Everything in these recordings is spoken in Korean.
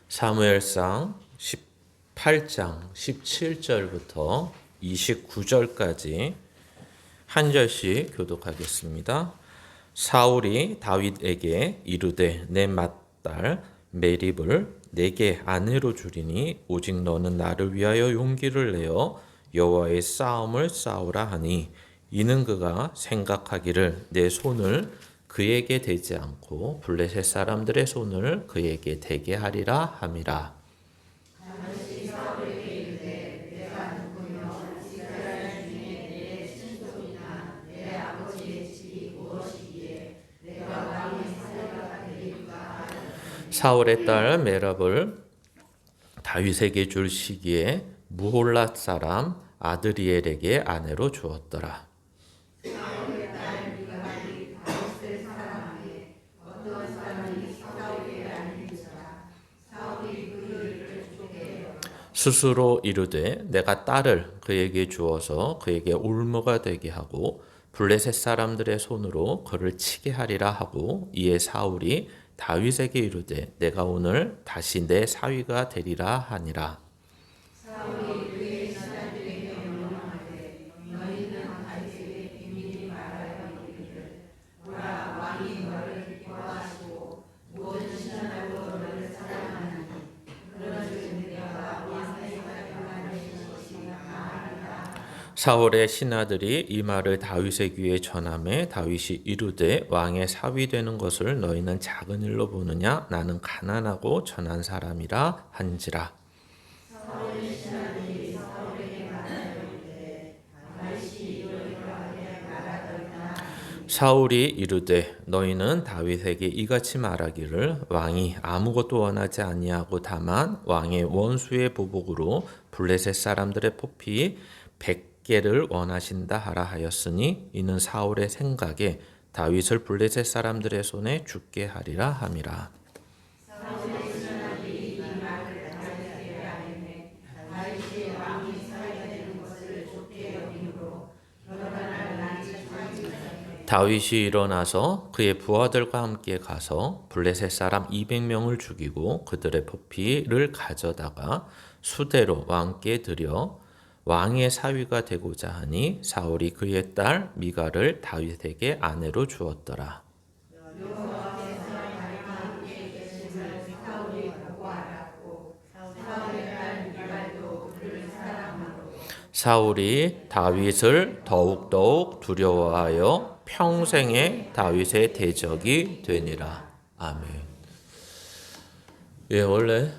사무엘상 18장 17절부터 29절까지 한 절씩 교독하겠습니다. 사울이 다윗에게 이르되 내 맏딸 메립을 내게 아내로 주리니 오직 너는 나를 위하여 용기를 내어 여호와의 싸움을 싸우라 하니 이는 그가 생각하기를 내 손을 그에게 대지 않고 블레셋 사람들의 손을 그에게 대게 하리라 함이라. 사울의 딸 메랍을 다윗에게 줄 시기에 무홀랏 사람 아드리엘에게 아내로 주었더라. 스스로 이르되 내가 딸을 그에게 주어서 그에게 올무가 되게 하고 블레셋 사람들의 손으로 그를 치게 하리라 하고 이에 사울이 다윗에게 이르되 내가 오늘 다시 내 사위가 되리라 하니라. 사울의 신하들이 이 말을 다윗의 귀에 전하매 다윗이 이르되 왕의 사위 되는 것을 너희는 작은 일로 보느냐 나는 가난하고 천한 사람이라 한지라. 사울이 이르되 너희는 다윗에게 이같이 말하기를 왕이 아무것도 원하지 아니하고 다만 왕의 원수의 보복으로 블레셋 사람들의 포피 100개를 원하신다 하라 하였으니 이는 사울의 생각에 다윗을 블레셋 사람들의 손에 죽게 하리라 함이라. 다윗이 일어나서 그의 부하들과 함께 가서 블레셋 사람 200명을 죽이고 그들의 포피를 가져다가 수대로 왕께 드려 왕의 사위가 되고자 하니 사울이 그의 딸 미갈을 다윗에게 아내로 주었더라. 사울이 다윗을 더욱더욱 두려워하여 평생에 다윗의 대적이 되니라. 아멘. 예, 원래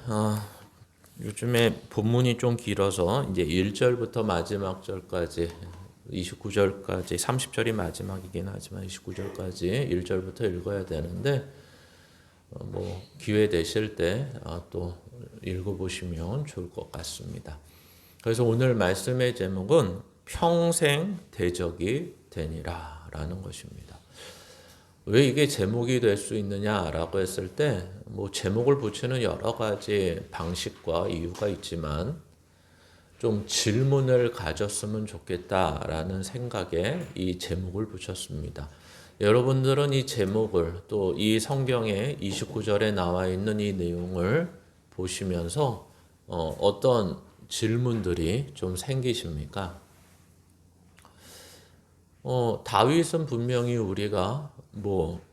요즘에 본문이 좀 길어서 이제 1절부터 마지막 절까지 29절까지 30절이 마지막이긴 하지만 29절까지 1절부터 읽어야 되는데 뭐 기회 되실 때 또 읽어보시면 좋을 것 같습니다. 그래서 오늘 말씀의 제목은 평생 대적이 되니라 라는 것입니다. 왜 이게 제목이 될 수 있느냐라고 했을 때 뭐 제목을 붙이는 여러 가지 방식과 이유가 있지만 좀 질문을 가졌으면 좋겠다라는 생각에 이 제목을 붙였습니다. 여러분들은 이 제목을 또 이 성경의 29절에 나와 있는 이 내용을 보시면서 어떤 질문들이 좀 생기십니까? 다윗은 분명히 우리가 뭐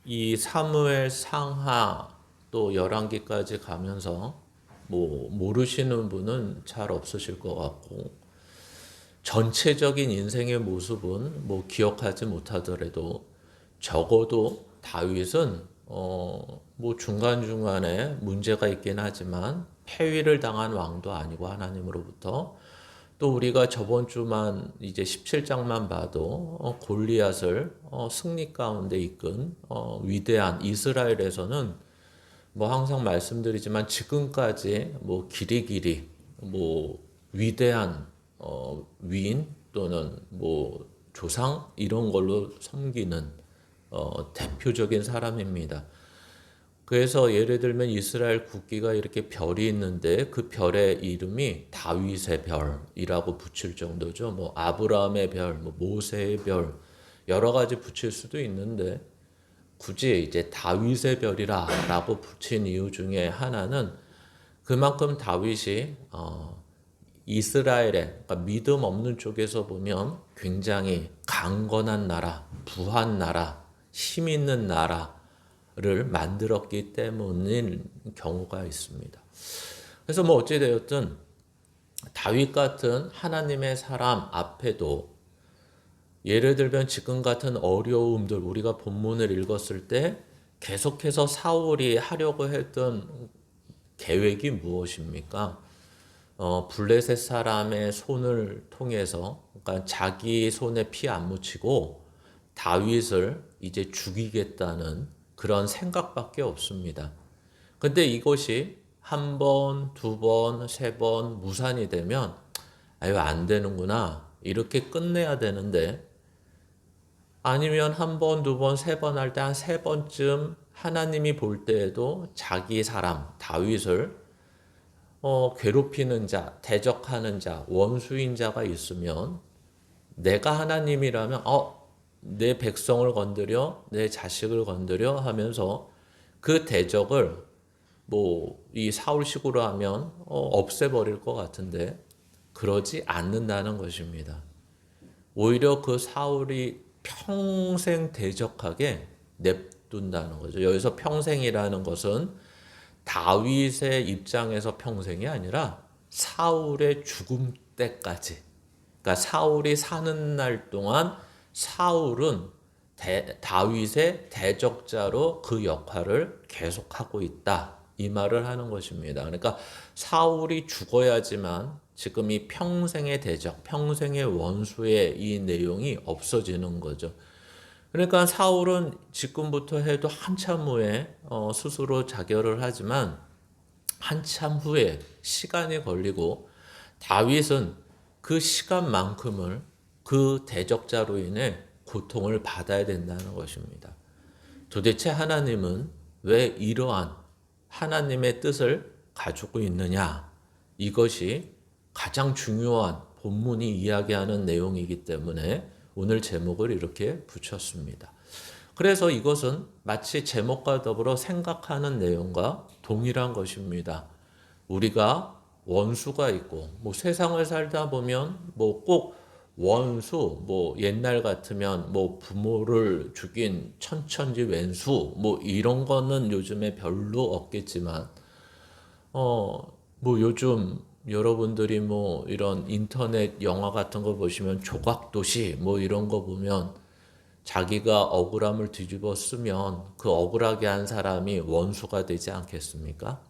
이 사무엘 상하 또 열왕기까지 가면서 뭐 모르시는 분은 잘 없으실 것 같고 전체적인 인생의 모습은 뭐 기억하지 못하더라도 적어도 다윗은 뭐 중간중간에 문제가 있긴 하지만 폐위를 당한 왕도 아니고 하나님으로부터 또 우리가 저번 주만 이제 17장만 봐도 골리앗을 승리 가운데 이끈 위대한 이스라엘에서는 뭐 항상 말씀드리지만 지금까지 뭐 길이길이 뭐 위대한 위인 또는 뭐 조상 이런 걸로 섬기는 대표적인 사람입니다. 그래서 예를 들면 이스라엘 국기가 이렇게 별이 있는데 그 별의 이름이 다윗의 별이라고 붙일 정도죠. 뭐 아브라함의 별, 뭐 모세의 별 여러 가지 붙일 수도 있는데 굳이 이제 다윗의 별이라고 붙인 이유 중에 하나는 그만큼 다윗이 이스라엘의 그러니까 믿음 없는 쪽에서 보면 굉장히 강건한 나라, 부한 나라, 힘 있는 나라를 만들었기 때문인 경우가 있습니다. 그래서 뭐 어찌 되었든 다윗 같은 하나님의 사람 앞에도 예를 들면 지금 같은 어려움들 우리가 본문을 읽었을 때 계속해서 사울이 하려고 했던 계획이 무엇입니까? 블레셋 사람의 손을 통해서 그러니까 자기 손에 피 안 묻히고 다윗을 이제 죽이겠다는 그런 생각밖에 없습니다. 근데 이것이 한 번, 두 번, 세 번 무산이 되면 아유 안 되는구나 이렇게 끝내야 되는데 아니면 한 번, 두 번, 세 번 할 때 한 세 번쯤 하나님이 볼 때에도 자기 사람 다윗을 괴롭히는 자, 대적하는 자, 원수인 자가 있으면 내가 하나님이라면 내 백성을 건드려, 내 자식을 건드려 하면서 그 대적을 뭐 이 사울식으로 하면 없애버릴 것 같은데 그러지 않는다는 것입니다. 오히려 그 사울이 평생 대적하게 냅둔다는 거죠. 여기서 평생이라는 것은 다윗의 입장에서 평생이 아니라 사울의 죽음 때까지. 그러니까 사울이 사는 날 동안 사울은 다윗의 대적자로 그 역할을 계속하고 있다. 이 말을 하는 것입니다. 그러니까 사울이 죽어야지만 지금 이 평생의 대적, 평생의 원수의 이 내용이 없어지는 거죠. 그러니까 사울은 지금부터 해도 한참 후에 스스로 자결을 하지만 한참 후에 시간이 걸리고 다윗은 그 시간만큼을 그 대적자로 인해 고통을 받아야 된다는 것입니다. 도대체 하나님은 왜 이러한 하나님의 뜻을 가지고 있느냐? 이것이 가장 중요한 본문이 이야기하는 내용이기 때문에 오늘 제목을 이렇게 붙였습니다. 그래서 이것은 마치 제목과 더불어 생각하는 내용과 동일한 것입니다. 우리가 원수가 있고, 뭐 세상을 살다 보면 뭐 꼭 원수, 뭐 옛날 같으면 뭐 부모를 죽인 천천지 왼수, 뭐 이런 거는 요즘에 별로 없겠지만, 뭐 요즘 여러분들이 뭐 이런 인터넷 영화 같은 거 보시면 조각도시 뭐 이런 거 보면 자기가 억울함을 뒤집어 쓰면 그 억울하게 한 사람이 원수가 되지 않겠습니까?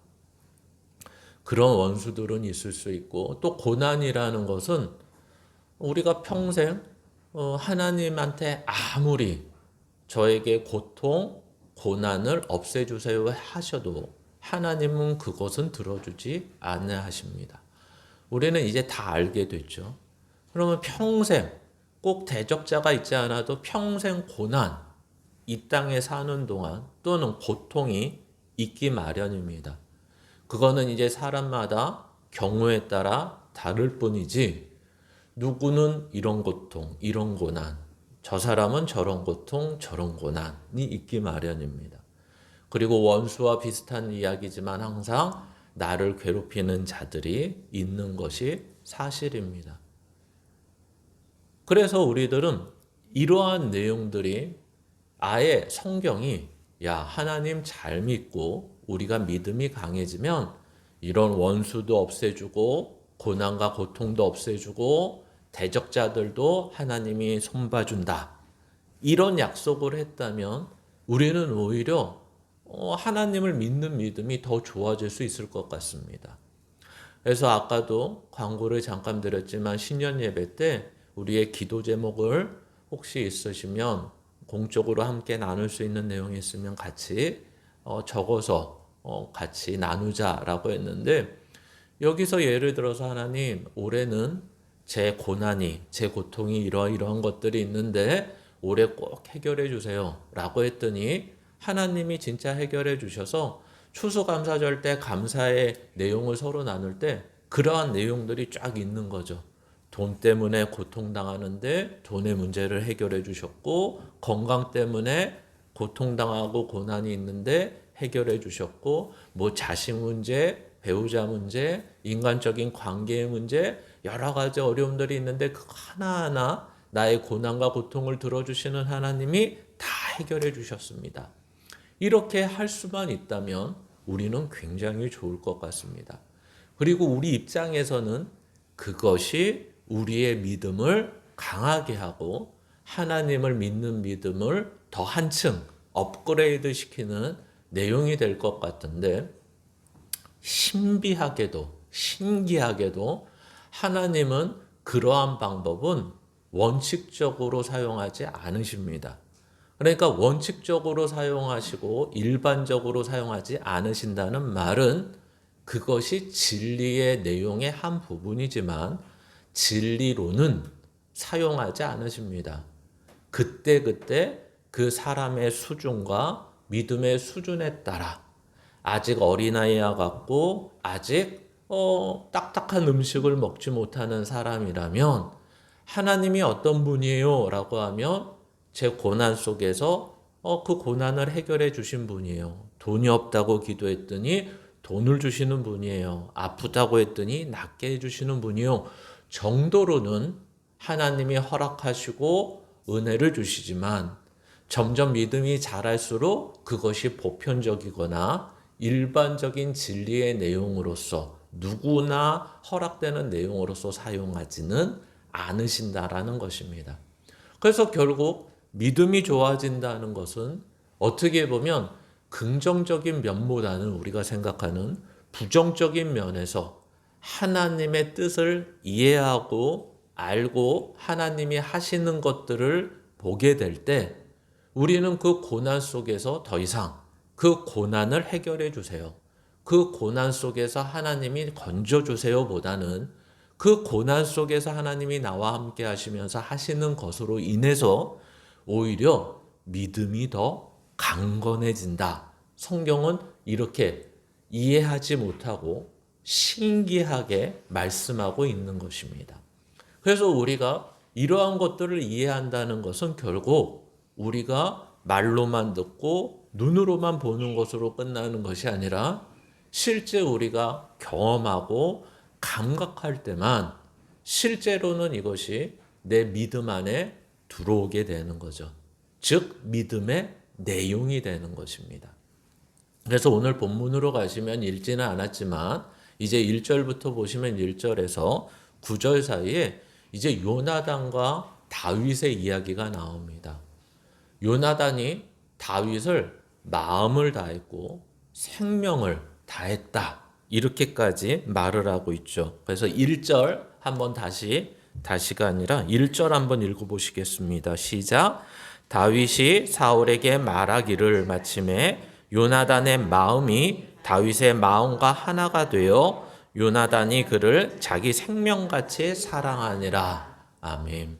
그런 원수들은 있을 수 있고 또 고난이라는 것은 우리가 평생 하나님한테 아무리 저에게 고통, 고난을 없애주세요 하셔도 하나님은 그것은 들어주지 않으십니다. 우리는 이제 다 알게 됐죠. 그러면 평생 꼭 대적자가 있지 않아도 평생 고난, 이 땅에 사는 동안 또는 고통이 있기 마련입니다. 그거는 이제 사람마다 경우에 따라 다를 뿐이지 누구는 이런 고통, 이런 고난, 저 사람은 저런 고통, 저런 고난이 있기 마련입니다. 그리고 원수와 비슷한 이야기지만 항상 나를 괴롭히는 자들이 있는 것이 사실입니다. 그래서 우리들은 이러한 내용들이 아예 성경이 야, 하나님 잘 믿고 우리가 믿음이 강해지면 이런 원수도 없애주고 고난과 고통도 없애주고 대적자들도 하나님이 손봐준다. 이런 약속을 했다면 우리는 오히려 하나님을 믿는 믿음이 더 좋아질 수 있을 것 같습니다. 그래서 아까도 광고를 잠깐 드렸지만 신년 예배 때 우리의 기도 제목을 혹시 있으시면 공적으로 함께 나눌 수 있는 내용이 있으면 같이 적어서 같이 나누자라고 했는데 여기서 예를 들어서 하나님 올해는 제 고난이 제 고통이 이러한 것들이 있는데 올해 꼭 해결해 주세요 라고 했더니 하나님이 진짜 해결해 주셔서 추수감사절 때 감사의 내용을 서로 나눌 때 그러한 내용들이 쫙 있는 거죠. 돈 때문에 고통당하는데 돈의 문제를 해결해 주셨고 건강 때문에 고통당하고 고난이 있는데 해결해 주셨고 뭐 자식 문제 배우자 문제, 인간적인 관계의 문제, 여러 가지 어려움들이 있는데 그 하나하나 나의 고난과 고통을 들어주시는 하나님이 다 해결해 주셨습니다. 이렇게 할 수만 있다면 우리는 굉장히 좋을 것 같습니다. 그리고 우리 입장에서는 그것이 우리의 믿음을 강하게 하고 하나님을 믿는 믿음을 더 한층 업그레이드 시키는 내용이 될 것 같은데, 신기하게도 하나님은 그러한 방법은 원칙적으로 사용하지 않으십니다. 그러니까 원칙적으로 사용하시고 일반적으로 사용하지 않으신다는 말은 그것이 진리의 내용의 한 부분이지만 진리로는 사용하지 않으십니다. 그때그때 그 사람의 수준과 믿음의 수준에 따라 아직 어린아이와 같고 아직 딱딱한 음식을 먹지 못하는 사람이라면 하나님이 어떤 분이에요? 라고 하면 제 고난 속에서 그 고난을 해결해 주신 분이에요. 돈이 없다고 기도했더니 돈을 주시는 분이에요. 아프다고 했더니 낫게 해주시는 분이요. 정도로는 하나님이 허락하시고 은혜를 주시지만 점점 믿음이 자랄수록 그것이 보편적이거나 일반적인 진리의 내용으로서 누구나 허락되는 내용으로서 사용하지는 않으신다라는 것입니다. 그래서 결국 믿음이 좋아진다는 것은 어떻게 보면 긍정적인 면보다는 우리가 생각하는 부정적인 면에서 하나님의 뜻을 이해하고 알고 하나님이 하시는 것들을 보게 될 때 우리는 그 고난 속에서 더 이상 그 고난을 해결해 주세요, 그 고난 속에서 하나님이 건져 주세요 보다는 그 고난 속에서 하나님이 나와 함께 하시면서 하시는 것으로 인해서 오히려 믿음이 더 강건해진다. 성경은 이렇게 이해하지 못하고 신기하게 말씀하고 있는 것입니다. 그래서 우리가 이러한 것들을 이해한다는 것은 결국 우리가 말로만 듣고 눈으로만 보는 것으로 끝나는 것이 아니라 실제 우리가 경험하고 감각할 때만 실제로는 이것이 내 믿음 안에 들어오게 되는 거죠. 즉 믿음의 내용이 되는 것입니다. 그래서 오늘 본문으로 가시면 읽지는 않았지만 이제 1절부터 보시면 1절에서 9절 사이에 이제 요나단과 다윗의 이야기가 나옵니다. 요나단이 다윗을 마음을 다했고 생명을 다했다, 이렇게까지 말을 하고 있죠. 그래서 1절 한번 다시가 아니라 1절 한번 읽어보시겠습니다. 시작. 다윗이 사울에게 말하기를 마침에 요나단의 마음이 다윗의 마음과 하나가 되어 요나단이 그를 자기 생명같이 사랑하니라. 아멘.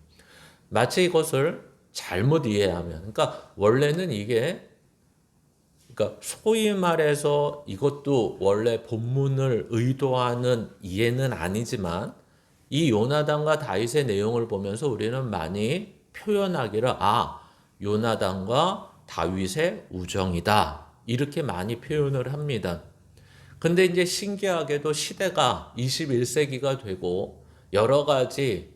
마치 이것을 잘못 이해하면, 그러니까 원래는 이게, 그러니까 소위 말해서 이것도 원래 본문을 의도하는 이해는 아니지만 이 요나단과 다윗의 내용을 보면서 우리는 많이 표현하기를 요나단과 다윗의 우정이다, 이렇게 많이 표현을 합니다. 근데 이제 신기하게도 시대가 21세기가 되고 여러 가지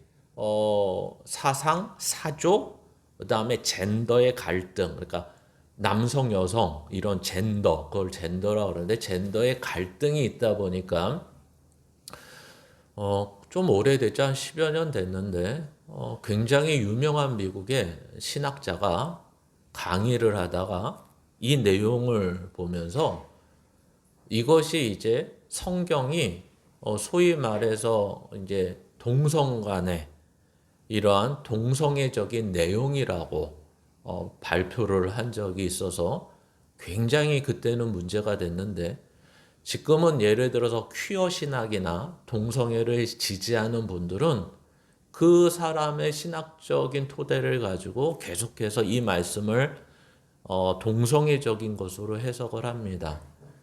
사상, 사조, 그다음에 젠더의 갈등, 그러니까 남성, 여성 이런 젠더, 그걸 젠더라고 그러는데 젠더의 갈등이 있다 보니까 좀 오래됐죠. 한 10여 년 됐는데 굉장히 유명한 미국의 신학자가 강의를 하다가 이 내용을 보면서 이것이 이제 성경이 소위 말해서 이제 동성 간의 이러한 동성애적인 내용이라고 발표를 한 적이 있어서 굉장히 그때는 문제가 됐는데, 지금은 예를 들어서 퀴어 신학이나 동성애를 지지하는 분들은 그 사람의 신학적인 토대를 가지고 계속해서 이 말씀을 동성애적인 것으로 해석을 합니다.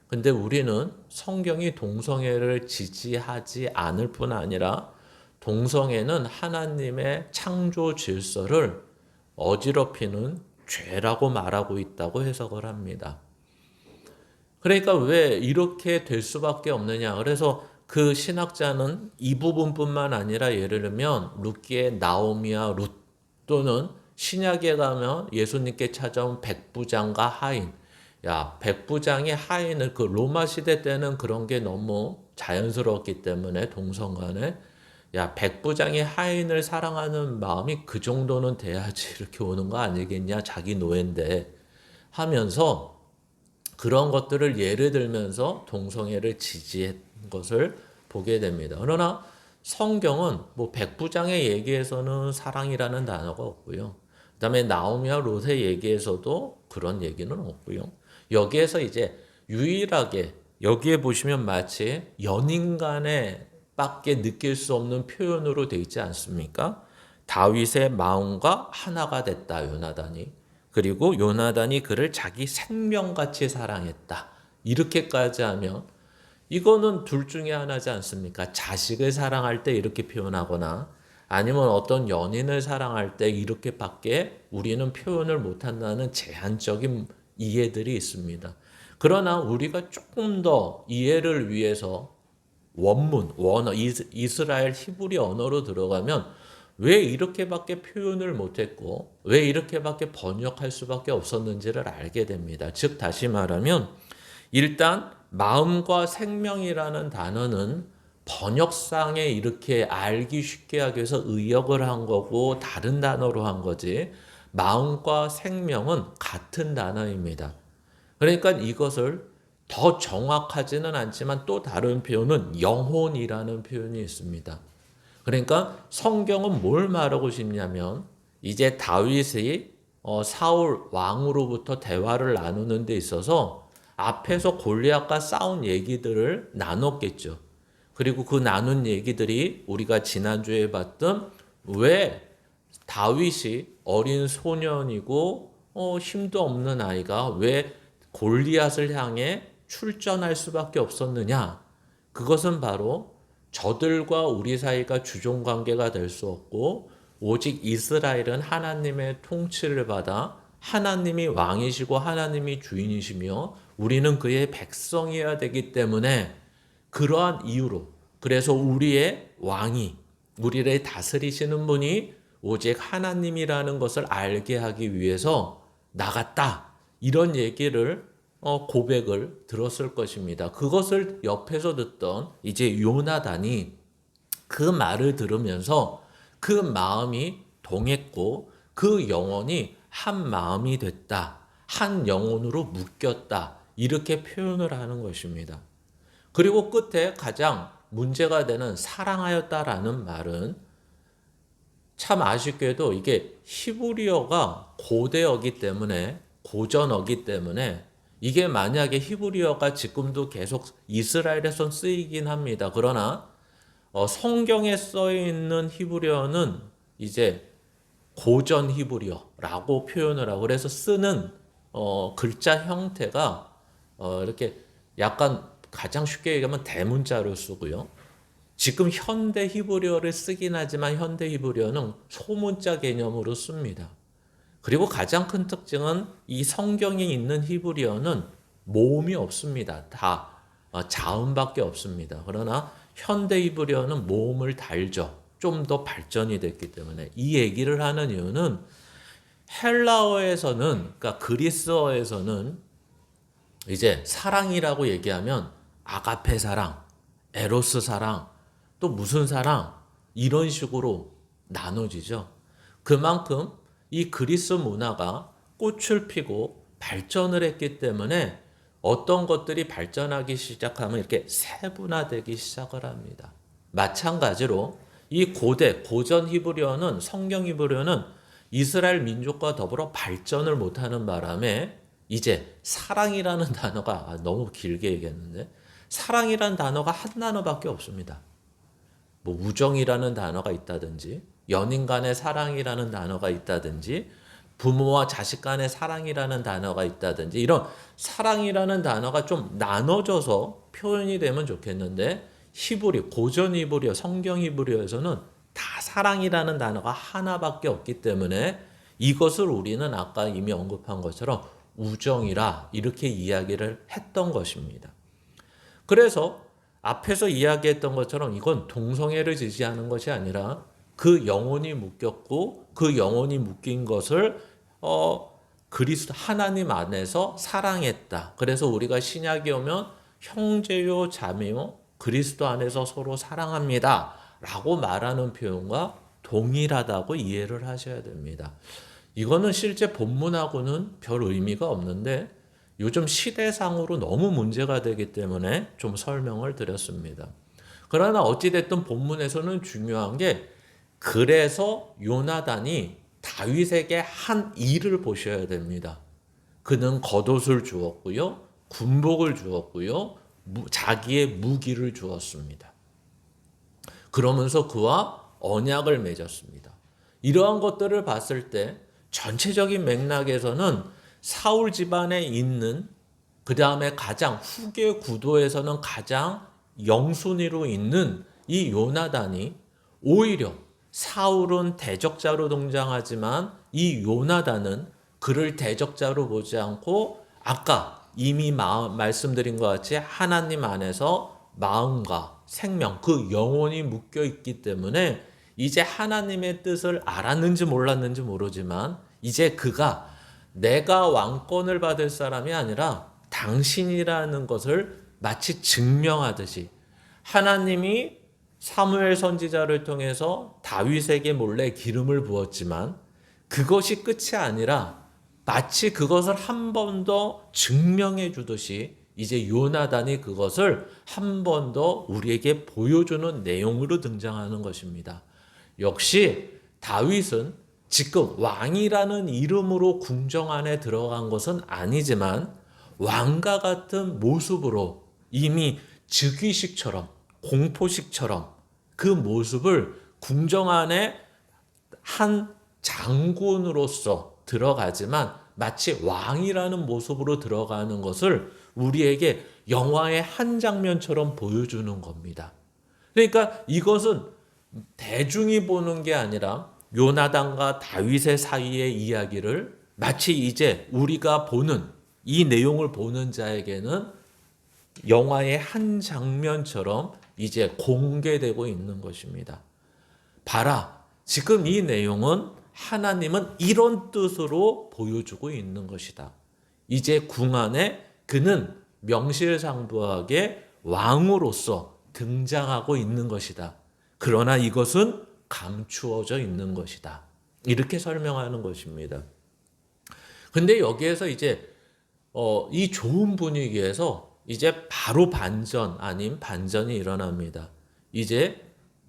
근데 우리는 성경이 동성애를 지지하지 않을 뿐 아니라 동성애는 하나님의 창조 질서를 어지럽히는 죄라고 말하고 있다고 해석을 합니다. 그러니까 왜 이렇게 될 수밖에 없느냐. 그래서 그 신학자는 이 부분뿐만 아니라 예를 들면 룻기의 나오미와 룻 또는 신약에 가면 예수님께 찾아온 백부장과 하인. 야, 백부장이 하인을 그 로마 시대 때는 그런 게 너무 자연스러웠기 때문에 동성 간에 야, 백부장이 하인을 사랑하는 마음이 그 정도는 돼야지 이렇게 오는 거 아니겠냐. 자기 노예인데 하면서 그런 것들을 예를 들면서 동성애를 지지한 것을 보게 됩니다. 그러나 성경은 뭐 백부장의 얘기에서는 사랑이라는 단어가 없고요. 그다음에 나오미와 롯의 얘기에서도 그런 얘기는 없고요. 여기에서 이제 유일하게 여기에 보시면 마치 연인 간에 밖에 느낄 수 없는 표현으로 되어 있지 않습니까? 다윗의 마음과 하나가 됐다, 요나단이. 그리고 요나단이 그를 자기 생명같이 사랑했다. 이렇게까지 하면 이거는 둘 중에 하나지 않습니까? 자식을 사랑할 때 이렇게 표현하거나 아니면 어떤 연인을 사랑할 때 이렇게밖에 우리는 표현을 못한다는 제한적인 이해들이 있습니다. 그러나 우리가 조금 더 이해를 위해서 원문, 원어, 이스라엘 히브리 언어로 들어가면 왜 이렇게밖에 표현을 못했고 왜 이렇게밖에 번역할 수밖에 없었는지를 알게 됩니다. 즉 다시 말하면 일단 마음과 생명이라는 단어는 번역상에 이렇게 알기 쉽게 하기 위해서 의역을 한 거고 다른 단어로 한 거지 마음과 생명은 같은 단어입니다. 그러니까 이것을 더 정확하지는 않지만 또 다른 표현은 영혼이라는 표현이 있습니다. 그러니까 성경은 뭘 말하고 싶냐면 이제 다윗이 사울 왕으로부터 대화를 나누는 데 있어서 앞에서 골리앗과 싸운 얘기들을 나눴겠죠. 그리고 그 나눈 얘기들이 우리가 지난주에 봤던 왜 다윗이 어린 소년이고 힘도 없는 아이가 왜 골리앗을 향해 출전할 수밖에 없었느냐. 그것은 바로 저들과 우리 사이가 주종 관계가 될 수 없고 오직 이스라엘은 하나님의 통치를 받아 하나님이 왕이시고 하나님이 주인이시며 우리는 그의 백성이어야 되기 때문에 그러한 이유로 그래서 우리의 왕이 우리를 다스리시는 분이 오직 하나님이라는 것을 알게 하기 위해서 나갔다. 이런 얘기를 고백을 들었을 것입니다. 그것을 옆에서 듣던 이제 요나단이 그 말을 들으면서 그 마음이 동했고 그 영혼이 한 마음이 됐다. 한 영혼으로 묶였다. 이렇게 표현을 하는 것입니다. 그리고 끝에 가장 문제가 되는 사랑하였다라는 말은 참 아쉽게도 이게 히브리어가 고대어기 때문에 고전어기 때문에 이게 만약에 히브리어가 지금도 계속 이스라엘에선 쓰이긴 합니다. 그러나 성경에 써 있는 히브리어는 이제 고전 히브리어라고 표현을 하고 그래서 쓰는 글자 형태가 이렇게 약간 가장 쉽게 얘기하면 대문자로 쓰고요. 지금 현대 히브리어를 쓰긴 하지만 현대 히브리어는 소문자 개념으로 씁니다. 그리고 가장 큰 특징은 이 성경에 있는 히브리어는 모음이 없습니다. 다 자음밖에 없습니다. 그러나 현대 히브리어는 모음을 달죠. 좀 더 발전이 됐기 때문에 이 얘기를 하는 이유는 헬라어에서는 그러니까 그리스어에서는 이제 사랑이라고 얘기하면 아가페 사랑, 에로스 사랑, 또 무슨 사랑 이런 식으로 나눠지죠. 그만큼 이 그리스 문화가 꽃을 피고 발전을 했기 때문에 어떤 것들이 발전하기 시작하면 이렇게 세분화되기 시작을 합니다. 마찬가지로 이 고전 히브리어는 성경 히브리어는 이스라엘 민족과 더불어 발전을 못하는 바람에 이제 사랑이라는 단어가 너무 길게 얘기했는데 사랑이라는 단어가 한 단어밖에 없습니다. 뭐 우정이라는 단어가 있다든지 연인 간의 사랑이라는 단어가 있다든지 부모와 자식 간의 사랑이라는 단어가 있다든지 이런 사랑이라는 단어가 좀 나눠져서 표현이 되면 좋겠는데 고전 히브리어, 성경 히브리어에서는 다 사랑이라는 단어가 하나밖에 없기 때문에 이것을 우리는 아까 이미 언급한 것처럼 우정이라 이렇게 이야기를 했던 것입니다. 그래서 앞에서 이야기했던 것처럼 이건 동성애를 지지하는 것이 아니라 그 영혼이 묶였고 그 영혼이 묶인 것을 그리스도 하나님 안에서 사랑했다. 그래서 우리가 신약에 오면 형제요 자매요 그리스도 안에서 서로 사랑합니다. 라고 말하는 표현과 동일하다고 이해를 하셔야 됩니다. 이거는 실제 본문하고는 별 의미가 없는데 요즘 시대상으로 너무 문제가 되기 때문에 좀 설명을 드렸습니다. 그러나 어찌됐든 본문에서는 중요한 게 그래서 요나단이 다윗에게 한 일을 보셔야 됩니다. 그는 겉옷을 주었고요. 군복을 주었고요. 자기의 무기를 주었습니다. 그러면서 그와 언약을 맺었습니다. 이러한 것들을 봤을 때 전체적인 맥락에서는 사울 집안에 있는 그 다음에 가장 후계 구도에서는 가장 영순위로 있는 이 요나단이 오히려 사울은 대적자로 등장하지만 이 요나단은 그를 대적자로 보지 않고 아까 이미 말씀드린 것 같이 하나님 안에서 마음과 생명, 그 영혼이 묶여 있기 때문에 이제 하나님의 뜻을 알았는지 몰랐는지 모르지만 이제 그가 내가 왕권을 받을 사람이 아니라 당신이라는 것을 마치 증명하듯이 하나님이 사무엘 선지자를 통해서 다윗에게 몰래 기름을 부었지만 그것이 끝이 아니라 마치 그것을 한 번 더 증명해 주듯이 이제 요나단이 그것을 한 번 더 우리에게 보여주는 내용으로 등장하는 것입니다. 역시 다윗은 지금 왕이라는 이름으로 궁정 안에 들어간 것은 아니지만 왕과 같은 모습으로 이미 즉위식처럼 공포식처럼 그 모습을 궁정 안에 한 장군으로서 들어가지만 마치 왕이라는 모습으로 들어가는 것을 우리에게 영화의 한 장면처럼 보여주는 겁니다. 그러니까 이것은 대중이 보는 게 아니라 요나단과 다윗의 사이의 이야기를 마치 이제 우리가 보는 이 내용을 보는 자에게는 영화의 한 장면처럼 이제 공개되고 있는 것입니다. 봐라, 지금 이 내용은 하나님은 이런 뜻으로 보여주고 있는 것이다. 이제 궁 안에 그는 명실상부하게 왕으로서 등장하고 있는 것이다. 그러나 이것은 감추어져 있는 것이다. 이렇게 설명하는 것입니다. 근데 여기에서 이제 이 좋은 분위기에서 이제 바로 반전 아닌 반전이 일어납니다. 이제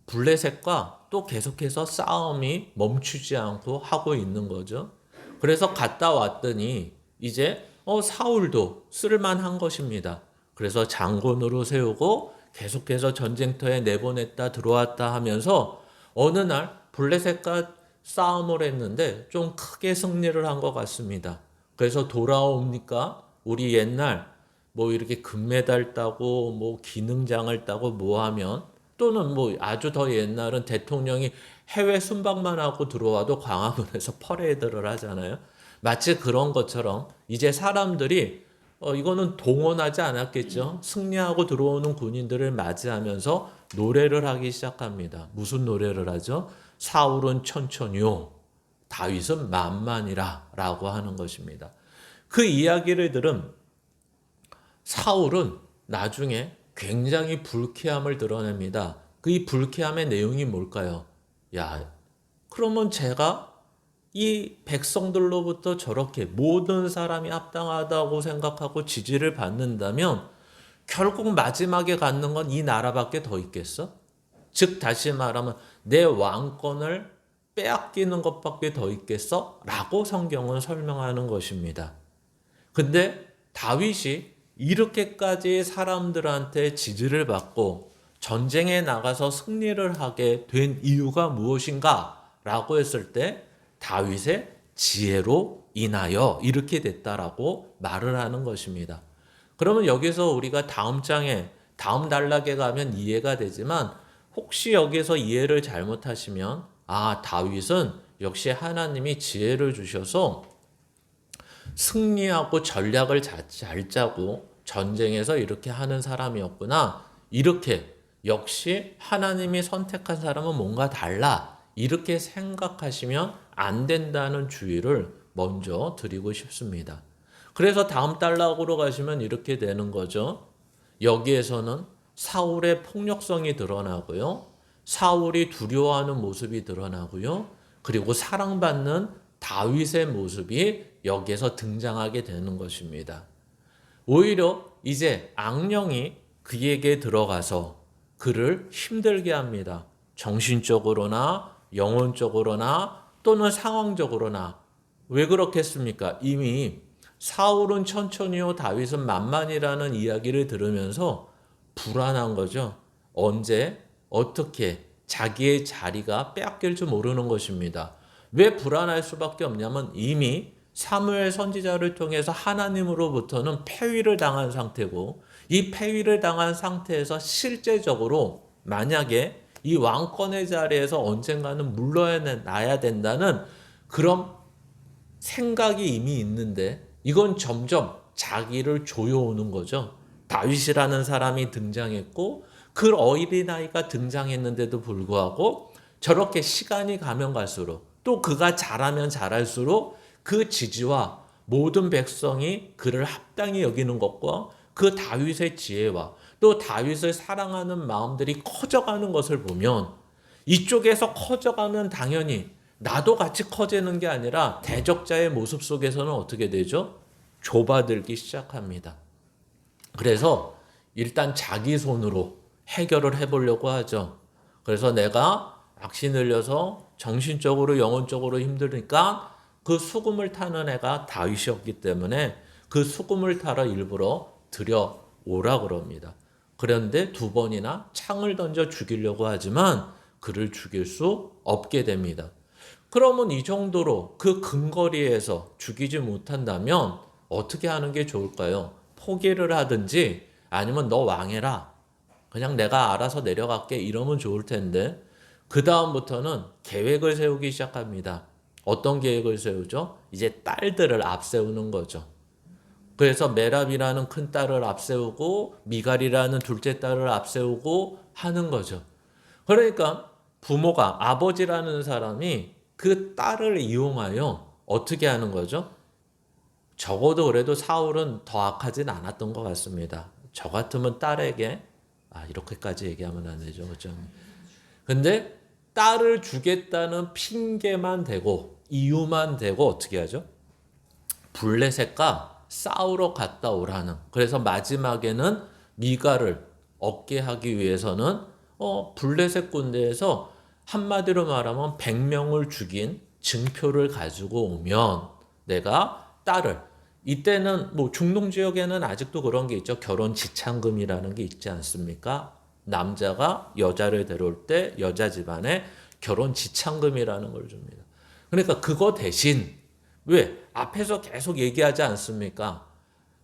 블레셋과 또 계속해서 싸움이 멈추지 않고 하고 있는 거죠. 그래서 갔다 왔더니 이제 사울도 쓸만한 것입니다. 그래서 장군으로 세우고 계속해서 전쟁터에 내보냈다 들어왔다 하면서 어느 날 블레셋과 싸움을 했는데 좀 크게 승리를 한 것 같습니다. 그래서 돌아옵니까? 우리 옛날 뭐 이렇게 금메달 따고 뭐 기능장을 따고 뭐 하면 또는 뭐 아주 더 옛날은 대통령이 해외 순방만 하고 들어와도 광화문에서 퍼레이드를 하잖아요. 마치 그런 것처럼 이제 사람들이 이거는 동원하지 않았겠죠. 승리하고 들어오는 군인들을 맞이하면서 노래를 하기 시작합니다. 무슨 노래를 하죠? 사울은 천천히요, 다윗은 만만이라 라고 하는 것입니다. 그 이야기를 들은 사울은 나중에 굉장히 불쾌함을 드러냅니다. 그 이 불쾌함의 내용이 뭘까요? 야, 그러면 제가 이 백성들로부터 저렇게 모든 사람이 합당하다고 생각하고 지지를 받는다면 결국 마지막에 갖는 건 이 나라밖에 더 있겠어? 즉 다시 말하면 내 왕권을 빼앗기는 것밖에 더 있겠어? 라고 성경은 설명하는 것입니다. 근데 다윗이 이렇게까지 사람들한테 지지를 받고 전쟁에 나가서 승리를 하게 된 이유가 무엇인가? 라고 했을 때 다윗의 지혜로 인하여 이렇게 됐다라고 말을 하는 것입니다. 그러면 여기서 우리가 다음 장에 다음 단락에 가면 이해가 되지만 혹시 여기서 이해를 잘못하시면 다윗은 역시 하나님이 지혜를 주셔서 승리하고 전략을 잘 짜고 전쟁에서 이렇게 하는 사람이었구나. 이렇게 역시 하나님이 선택한 사람은 뭔가 달라. 이렇게 생각하시면 안 된다는 주의를 먼저 드리고 싶습니다. 그래서 다음 단락으로 가시면 이렇게 되는 거죠. 여기에서는 사울의 폭력성이 드러나고요. 사울이 두려워하는 모습이 드러나고요. 그리고 사랑받는 다윗의 모습이 여기에서 등장하게 되는 것입니다. 오히려 이제 악령이 그에게 들어가서 그를 힘들게 합니다. 정신적으로나 영혼적으로나 또는 상황적으로나. 왜 그렇겠습니까? 이미 사울은 천천히요 다윗은 만만이라는 이야기를 들으면서 불안한 거죠. 언제 어떻게 자기의 자리가 빼앗길지 모르는 것입니다. 왜 불안할 수밖에 없냐면 이미 사무엘 선지자를 통해서 하나님으로부터는 패위를 당한 상태고 이 패위를 당한 상태에서 실제적으로 만약에 이 왕권의 자리에서 언젠가는 물러나야 된다는 그런 생각이 이미 있는데 이건 점점 자기를 조여오는 거죠. 다윗이라는 사람이 등장했고 그 어린아이가 등장했는데도 불구하고 저렇게 시간이 가면 갈수록 또 그가 자라면 자랄수록 그 지지와 모든 백성이 그를 합당히 여기는 것과 그 다윗의 지혜와 또 다윗을 사랑하는 마음들이 커져가는 것을 보면 이쪽에서 커져가면 당연히 나도 같이 커지는 게 아니라 대적자의 모습 속에서는 어떻게 되죠? 좁아들기 시작합니다. 그래서 일단 자기 손으로 해결을 해보려고 하죠. 그래서 내가 악시 늘려서 정신적으로 영혼적으로 힘드니까 그 수금을 타는 애가 다윗이었기 때문에 그 수금을 타러 일부러 들여오라 그럽니다. 그런데 2번이나 창을 던져 죽이려고 하지만 그를 죽일 수 없게 됩니다. 그러면 이 정도로 그 근거리에서 죽이지 못한다면 어떻게 하는 게 좋을까요? 포기를 하든지 아니면 너 왕해라. 그냥 내가 알아서 내려갈게 이러면 좋을 텐데 그 다음부터는 계획을 세우기 시작합니다. 어떤 계획을 세우죠? 이제 딸들을 앞세우는 거죠. 그래서 메랍이라는 큰 딸을 앞세우고 미갈이라는 둘째 딸을 앞세우고 하는 거죠. 그러니까 부모가 아버지라는 사람이 그 딸을 이용하여 어떻게 하는 거죠? 적어도 그래도 사울은 더 악하진 않았던 것 같습니다. 저 같으면 딸에게 이렇게까지 얘기하면 안 되죠. 그렇죠? 근데 딸을 주겠다는 핑계만 대고 이유만 대고 어떻게 하죠? 블레셋과 싸우러 갔다 오라는. 그래서 마지막에는 미갈을 얻게 하기 위해서는 블레셋 군대에서 한마디로 말하면 100명을 죽인 증표를 가지고 오면 내가 딸을 이때는 뭐 중동 지역에는 아직도 그런 게 있죠. 결혼 지참금이라는 게 있지 않습니까? 남자가 여자를 데려올 때 여자 집안에 결혼 지참금이라는 걸 줍니다. 그러니까 그거 대신 왜 앞에서 계속 얘기하지 않습니까?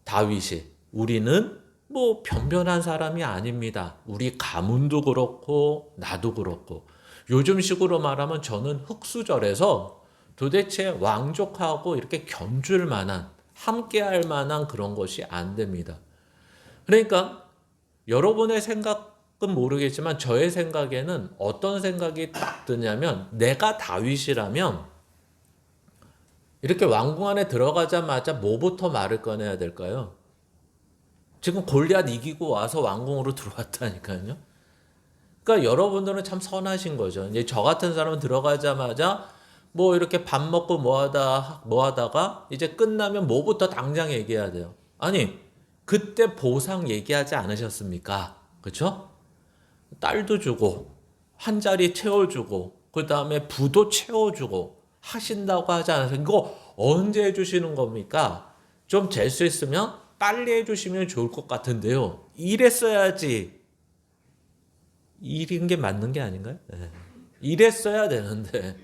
다윗이 우리는 뭐 변변한 사람이 아닙니다. 우리 가문도 그렇고 나도 그렇고 요즘식으로 말하면 저는 흙수저에서 도대체 왕족하고 이렇게 견줄 만한 함께 할 만한 그런 것이 안 됩니다. 그러니까 여러분의 생각은 모르겠지만 저의 생각에는 어떤 생각이 딱 드냐면 내가 다윗이라면 이렇게 왕궁 안에 들어가자마자 뭐부터 말을 꺼내야 될까요? 지금 골리앗 이기고 와서 왕궁으로 들어왔다니까요. 그러니까 여러분들은 참 선하신 거죠. 이제 저 같은 사람은 들어가자마자 뭐 이렇게 밥 먹고 뭐 하다가 이제 끝나면 뭐부터 당장 얘기해야 돼요. 아니, 그때 보상 얘기하지 않으셨습니까? 그렇죠? 딸도 주고 한 자리 채워주고 그 다음에 부도 채워주고 하신다고 하지 않아서 이거 언제 해주시는 겁니까? 좀 잴 수 있으면 빨리 해주시면 좋을 것 같은데요. 이랬어야지. 이런 게 맞는 게 아닌가요? 네. 이랬어야 되는데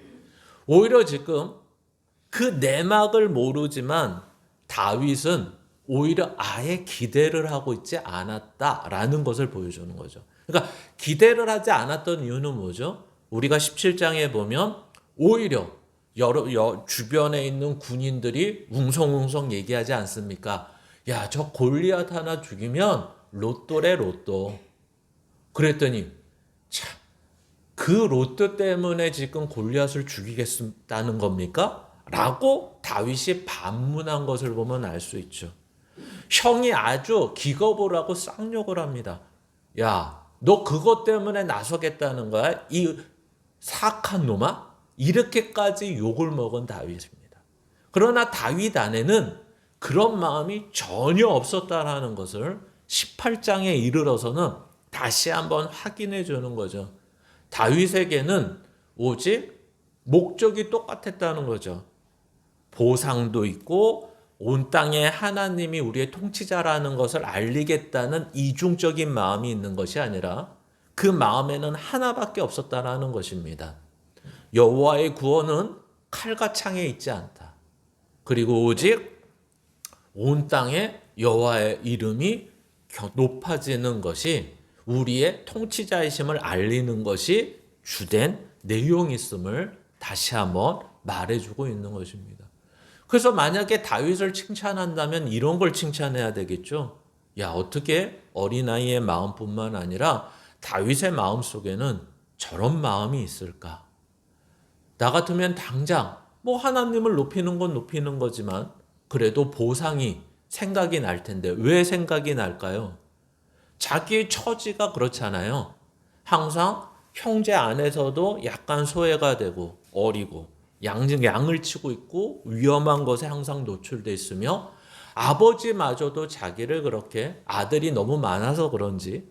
오히려 지금 그 내막을 모르지만 다윗은 오히려 아예 기대를 하고 있지 않았다라는 것을 보여주는 거죠. 그러니까 기대를 하지 않았던 이유는 뭐죠? 우리가 17장에 보면 오히려 주변에 있는 군인들이 웅성웅성 얘기하지 않습니까? 야, 저 골리앗 하나 죽이면 로또래 로또. 그랬더니 참, 그 로또 때문에 지금 골리앗을 죽이겠다는 겁니까? 라고 다윗이 반문한 것을 보면 알 수 있죠. 형이 아주 기겁을 하고 쌍욕을 합니다. 야, 너 그것 때문에 나서겠다는 거야? 이 사악한 놈아? 이렇게까지 욕을 먹은 다윗입니다. 그러나 다윗 안에는 그런 마음이 전혀 없었다라는 것을 18장에 이르러서는 다시 한번 확인해 주는 거죠. 다윗에게는 오직 목적이 똑같았다는 거죠. 보상도 있고 온 땅에 하나님이 우리의 통치자라는 것을 알리겠다는 이중적인 마음이 있는 것이 아니라 그 마음에는 하나밖에 없었다라는 것입니다. 여호와의 구원은 칼과 창에 있지 않다. 그리고 오직 온 땅에 여호와의 이름이 높아지는 것이 우리의 통치자이심을 알리는 것이 주된 내용이 있음을 다시 한번 말해주고 있는 것입니다. 그래서 만약에 다윗을 칭찬한다면 이런 걸 칭찬해야 되겠죠. 야, 어떻게 어린아이의 마음뿐만 아니라 다윗의 마음 속에는 저런 마음이 있을까? 나 같으면 당장 하나님을 높이는 건 높이는 거지만 그래도 보상이 생각이 날 텐데 왜 생각이 날까요? 자기의 처지가 그렇잖아요. 항상 형제 안에서도 약간 소외가 되고 어리고 양을 치고 있고 위험한 것에 항상 노출돼 있으며 아버지마저도 자기를 그렇게 아들이 너무 많아서 그런지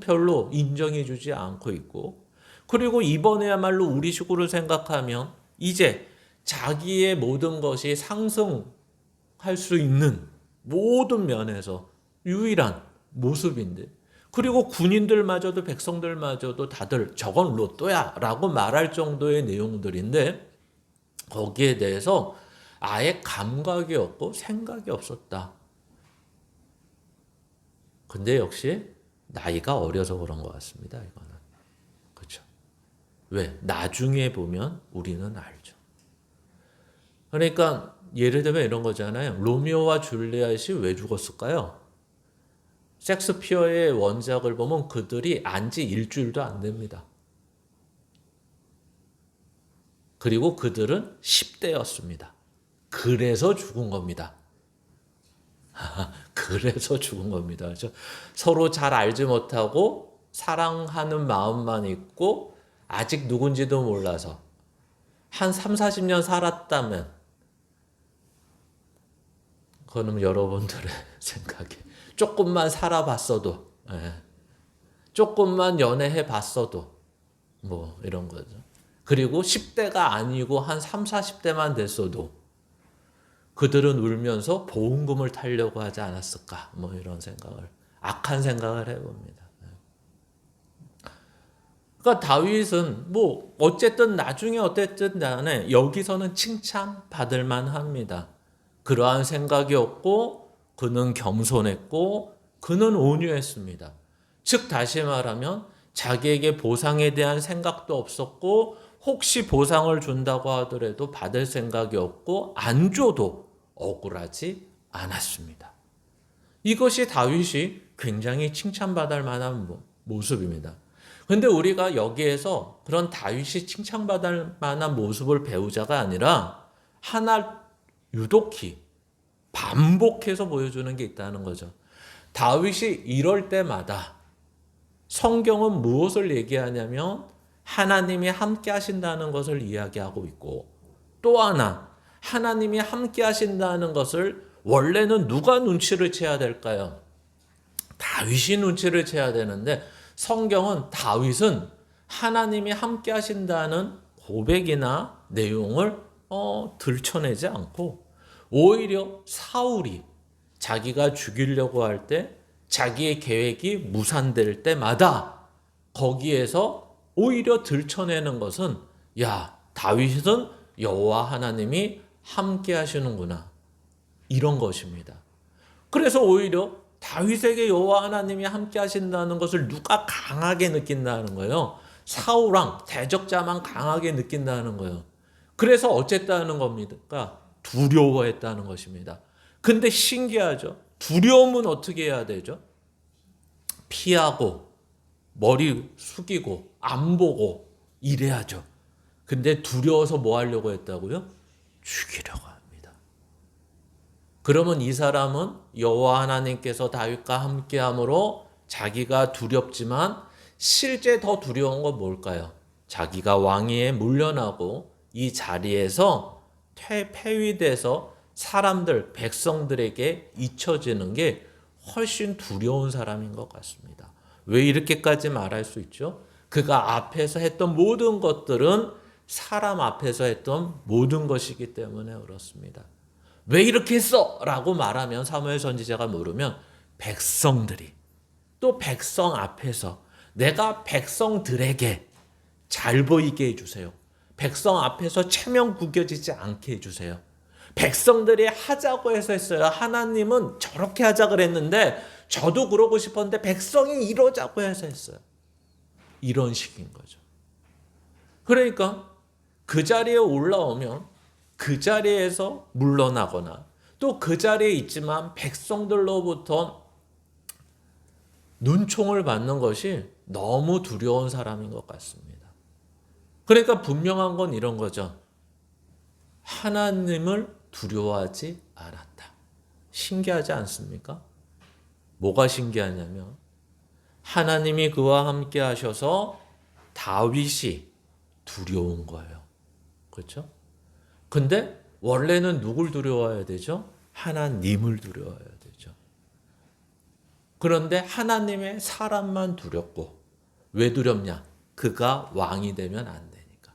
별로 인정해 주지 않고 있고 그리고 이번에야말로 우리 식으로 생각하면 이제 자기의 모든 것이 상승할 수 있는 모든 면에서 유일한 모습인데 그리고 군인들마저도 백성들마저도 다들 저건 로또야 라고 말할 정도의 내용들인데 거기에 대해서 아예 감각이 없고 생각이 없었다. 근데 역시 나이가 어려서 그런 것 같습니다. 이거는. 그렇죠. 왜? 나중에 보면 우리는 알죠. 그러니까 예를 들면 이런 거잖아요. 로미오와 줄리엣이 왜 죽었을까요? 셰익스피어의 원작을 보면 그들이 안지 일주일도 안 됩니다. 그리고 그들은 10대였습니다. 그래서 죽은 겁니다. 그래서 죽은 겁니다. 그렇죠? 서로 잘 알지 못하고 사랑하는 마음만 있고 아직 누군지도 몰라서 한 3, 40년 살았다면 그거는 여러분들의 생각에 조금만 살아봤어도 조금만 연애해 봤어도 이런 거죠. 그리고 10대가 아니고 한 3, 40대만 됐어도 그들은 울면서 보응금을 타려고 하지 않았을까? 이런 생각을, 악한 생각을 해봅니다. 그러니까 다윗은 어쨌든 나중에 어쨌든 간에 여기서는 칭찬받을 만합니다. 그러한 생각이 없고 그는 겸손했고 그는 온유했습니다. 즉 다시 말하면 자기에게 보상에 대한 생각도 없었고 혹시 보상을 준다고 하더라도 받을 생각이 없고 안 줘도 억울하지 않았습니다. 이것이 다윗이 굉장히 칭찬받을 만한 모습입니다. 그런데 우리가 여기에서 그런 다윗이 칭찬받을 만한 모습을 배우자가 아니라 하나 유독히 반복해서 보여주는 게 있다는 거죠. 다윗이 이럴 때마다 성경은 무엇을 얘기하냐면 하나님이 함께 하신다는 것을 이야기하고 있고 또 하나 하나님이 함께 하신다는 것을 원래는 누가 눈치를 채야 될까요? 다윗이 눈치를 채야 되는데 성경은 다윗은 하나님이 함께 하신다는 고백이나 내용을 들춰내지 않고 오히려 사울이 자기가 죽이려고 할 때 자기의 계획이 무산될 때마다 거기에서 오히려 들춰내는 것은 다윗은 여호와 하나님이 함께 하시는구나 이런 것입니다. 그래서 오히려 다윗에게 여호와 하나님이 함께 하신다는 것을 누가 강하게 느낀다는 거예요? 사울왕 대적자만 강하게 느낀다는 거예요. 그래서 어쨌다는 겁니까? 두려워했다는 것입니다. 근데 신기하죠. 두려움은 어떻게 해야 되죠? 피하고 머리 숙이고 안 보고 이래야죠. 근데 두려워서 뭐 하려고 했다고요? 죽이려고 합니다. 그러면 이 사람은 여호와 하나님께서 다윗과 함께함으로 자기가 두렵지만 실제 더 두려운 건 뭘까요? 자기가 왕위에 물려나고 이 자리에서 폐위돼서 사람들, 백성들에게 잊혀지는 게 훨씬 두려운 사람인 것 같습니다. 왜 이렇게까지 말할 수 있죠? 그가 앞에서 했던 모든 것들은 사람 앞에서 했던 모든 것이기 때문에 그렇습니다. 왜 이렇게 했어? 라고 말하면 사무엘 선지자가 물으면 백성들이 또 백성 앞에서 내가 백성들에게 잘 보이게 해주세요. 백성 앞에서 체면 구겨지지 않게 해주세요. 백성들이 하자고 해서 했어요. 하나님은 저렇게 하자 그랬는데 저도 그러고 싶었는데 백성이 이러자고 해서 했어요. 이런 식인 거죠. 그러니까 그 자리에 올라오면 그 자리에서 물러나거나 또 그 자리에 있지만 백성들로부터 눈총을 받는 것이 너무 두려운 사람인 것 같습니다. 그러니까 분명한 건 이런 거죠. 하나님을 두려워하지 않았다. 신기하지 않습니까? 뭐가 신기하냐면 하나님이 그와 함께 하셔서 다윗이 두려운 거예요. 그렇죠? 근데 원래는 누굴 두려워해야 되죠? 하나님을 두려워해야 되죠. 그런데 하나님의 사람만 두렵고 왜 두렵냐? 그가 왕이 되면 안 되니까.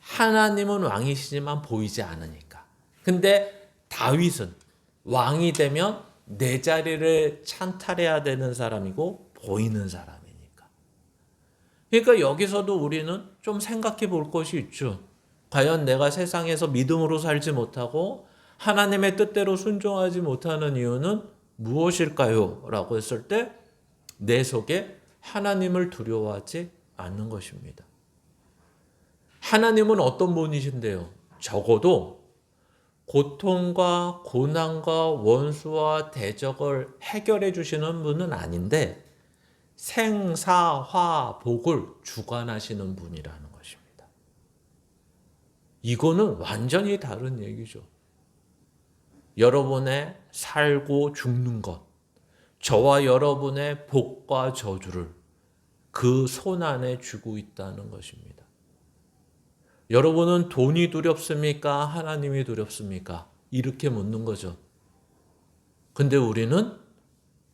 하나님은 왕이시지만 보이지 않으니까. 근데 다윗은 왕이 되면 내 자리를 찬탈해야 되는 사람이고 보이는 사람이니까. 그러니까 여기서도 우리는 좀 생각해 볼 것이 있죠. 과연 내가 세상에서 믿음으로 살지 못하고 하나님의 뜻대로 순종하지 못하는 이유는 무엇일까요? 라고 했을 때 내 속에 하나님을 두려워하지 않는 것입니다. 하나님은 어떤 분이신데요? 적어도 고통과 고난과 원수와 대적을 해결해 주시는 분은 아닌데 생사화복을 주관하시는 분이라는 것입니다. 이거는 완전히 다른 얘기죠. 여러분의 살고 죽는 것, 저와 여러분의 복과 저주를 그 손 안에 쥐고 있다는 것입니다. 여러분은 돈이 두렵습니까? 하나님이 두렵습니까? 이렇게 묻는 거죠. 근데 우리는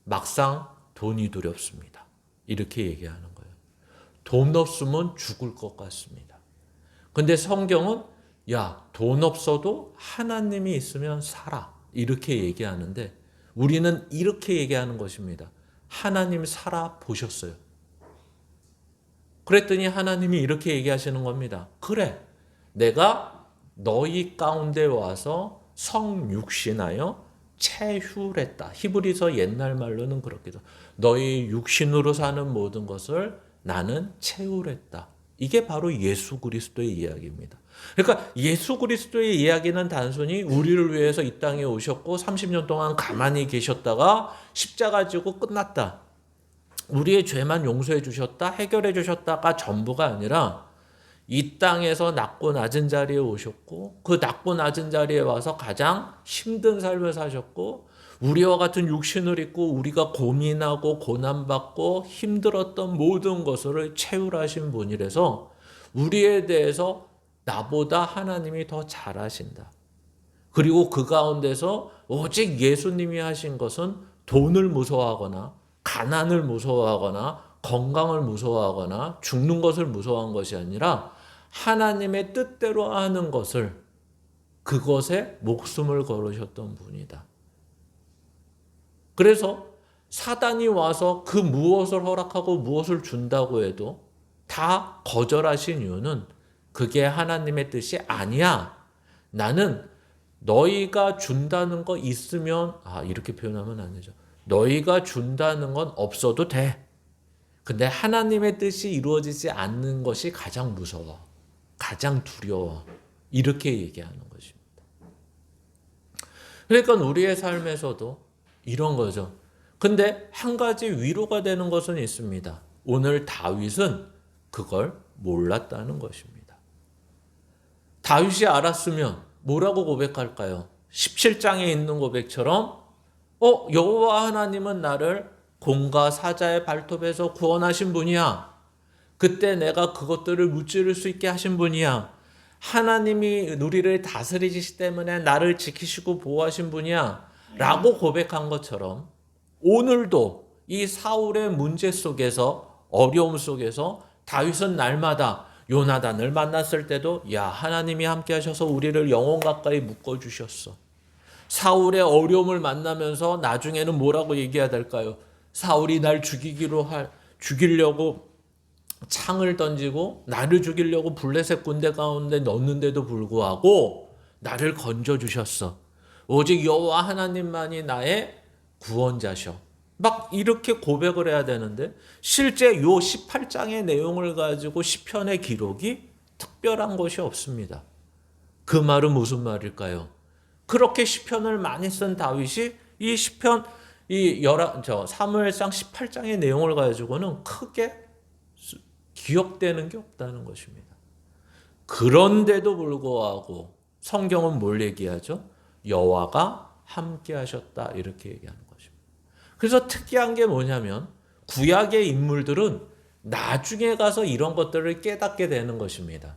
막상 돈이 두렵습니다. 이렇게 얘기하는 거예요. 돈 없으면 죽을 것 같습니다. 근데 성경은 야, 돈 없어도 하나님이 있으면 살아. 이렇게 얘기하는데 우리는 이렇게 얘기하는 것입니다. 하나님 살아 보셨어요. 그랬더니 하나님이 이렇게 얘기하시는 겁니다. 그래, 내가 너희 가운데 와서 성육신하여 체휼했다. 히브리서 옛날 말로는 그렇게 돼. 너희 육신으로 사는 모든 것을 나는 체휼했다. 이게 바로 예수 그리스도의 이야기입니다. 그러니까 예수 그리스도의 이야기는 단순히 우리를 위해서 이 땅에 오셨고 30년 동안 가만히 계셨다가 십자가 지고 끝났다. 우리의 죄만 용서해 주셨다, 해결해 주셨다가 전부가 아니라 이 땅에서 낮고 낮은 자리에 오셨고 그 낮고 낮은 자리에 와서 가장 힘든 삶을 사셨고 우리와 같은 육신을 입고 우리가 고민하고 고난받고 힘들었던 모든 것을 체휼하신 분이라서 우리에 대해서 나보다 하나님이 더 잘하신다. 그리고 그 가운데서 오직 예수님이 하신 것은 돈을 무서워하거나 가난을 무서워하거나 건강을 무서워하거나 죽는 것을 무서워한 것이 아니라 하나님의 뜻대로 하는 것을 그것에 목숨을 걸으셨던 분이다. 그래서 사단이 와서 그 무엇을 허락하고 무엇을 준다고 해도 다 거절하신 이유는 그게 하나님의 뜻이 아니야. 나는 너희가 준다는 거 있으면 이렇게 표현하면 안 되죠. 너희가 준다는 건 없어도 돼. 근데 하나님의 뜻이 이루어지지 않는 것이 가장 무서워. 가장 두려워. 이렇게 얘기하는 것입니다. 그러니까 우리의 삶에서도 이런 거죠. 근데 한 가지 위로가 되는 것은 있습니다. 오늘 다윗은 그걸 몰랐다는 것입니다. 다윗이 알았으면 뭐라고 고백할까요? 17장에 있는 고백처럼 여호와 하나님은 나를 공과 사자의 발톱에서 구원하신 분이야. 그때 내가 그것들을 무찌를 수 있게 하신 분이야. 하나님이 우리를 다스리시기 때문에 나를 지키시고 보호하신 분이야. 라고 고백한 것처럼 오늘도 이 사울의 문제 속에서, 어려움 속에서 다윗은 날마다 요나단을 만났을 때도 야, 하나님이 함께 하셔서 우리를 영혼 가까이 묶어주셨어. 사울의 어려움을 만나면서 나중에는 뭐라고 얘기해야 될까요? 사울이 날 죽이려고 창을 던지고 나를 죽이려고 블레셋 군대 가운데 넣는데도 불구하고 나를 건져주셨어. 오직 여호와 하나님만이 나의 구원자셔. 막 이렇게 고백을 해야 되는데 실제 요 18장의 내용을 가지고 시편의 기록이 특별한 것이 없습니다. 그 말은 무슨 말일까요? 그렇게 시편을 많이 쓴 다윗이 이 시편 사무엘상 18장의 내용을 가지고는 크게 기억되는 게 없다는 것입니다. 그런데도 불구하고 성경은 뭘 얘기하죠? 여호와가 함께 하셨다 이렇게 얘기하는 것입니다. 그래서 특이한 게 뭐냐면 구약의 인물들은 나중에 가서 이런 것들을 깨닫게 되는 것입니다.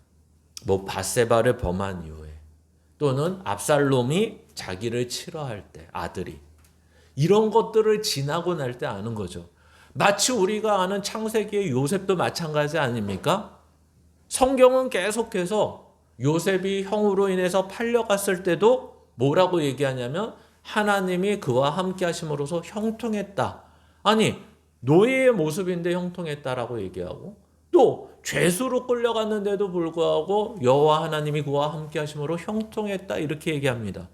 밧세바를 범한 이후에 또는 압살롬이 자기를 치러할 때 아들이 이런 것들을 지나고 날 때 아는 거죠. 마치 우리가 아는 창세기의 요셉도 마찬가지 아닙니까? 성경은 계속해서 요셉이 형으로 인해서 팔려갔을 때도 뭐라고 얘기하냐면 하나님이 그와 함께 하심으로써 형통했다. 아니 노예의 모습인데 형통했다라고 얘기하고 또 죄수로 끌려갔는데도 불구하고 여호와 하나님이 그와 함께 하심으로 형통했다 이렇게 얘기합니다.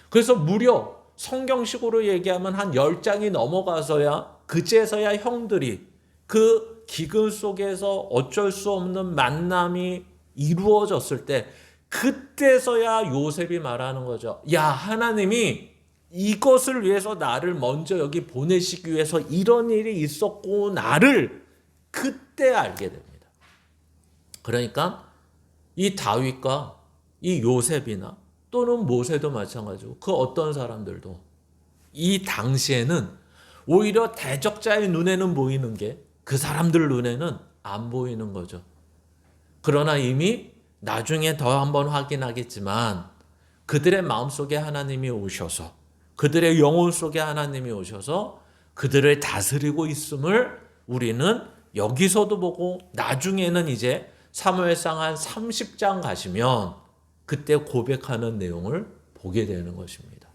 그래서 무려 성경식으로 얘기하면 한 10장이 넘어가서야 그제서야 형들이 그 기근 속에서 어쩔 수 없는 만남이 이루어졌을 때 그때서야 요셉이 말하는 거죠. 야, 하나님이 이것을 위해서 나를 먼저 여기 보내시기 위해서 이런 일이 있었고 나를 그때 알게 됩니다. 그러니까 이 다윗과 이 요셉이나 또는 모세도 마찬가지고 그 어떤 사람들도 이 당시에는 오히려 대적자의 눈에는 보이는 게 그 사람들 눈에는 안 보이는 거죠. 그러나 이미 나중에 더 한번 확인하겠지만 그들의 마음속에 하나님이 오셔서 그들의 영혼 속에 하나님이 오셔서 그들을 다스리고 있음을 우리는 여기서도 보고 나중에는 이제 사무엘상 한 30장 가시면 그때 고백하는 내용을 보게 되는 것입니다.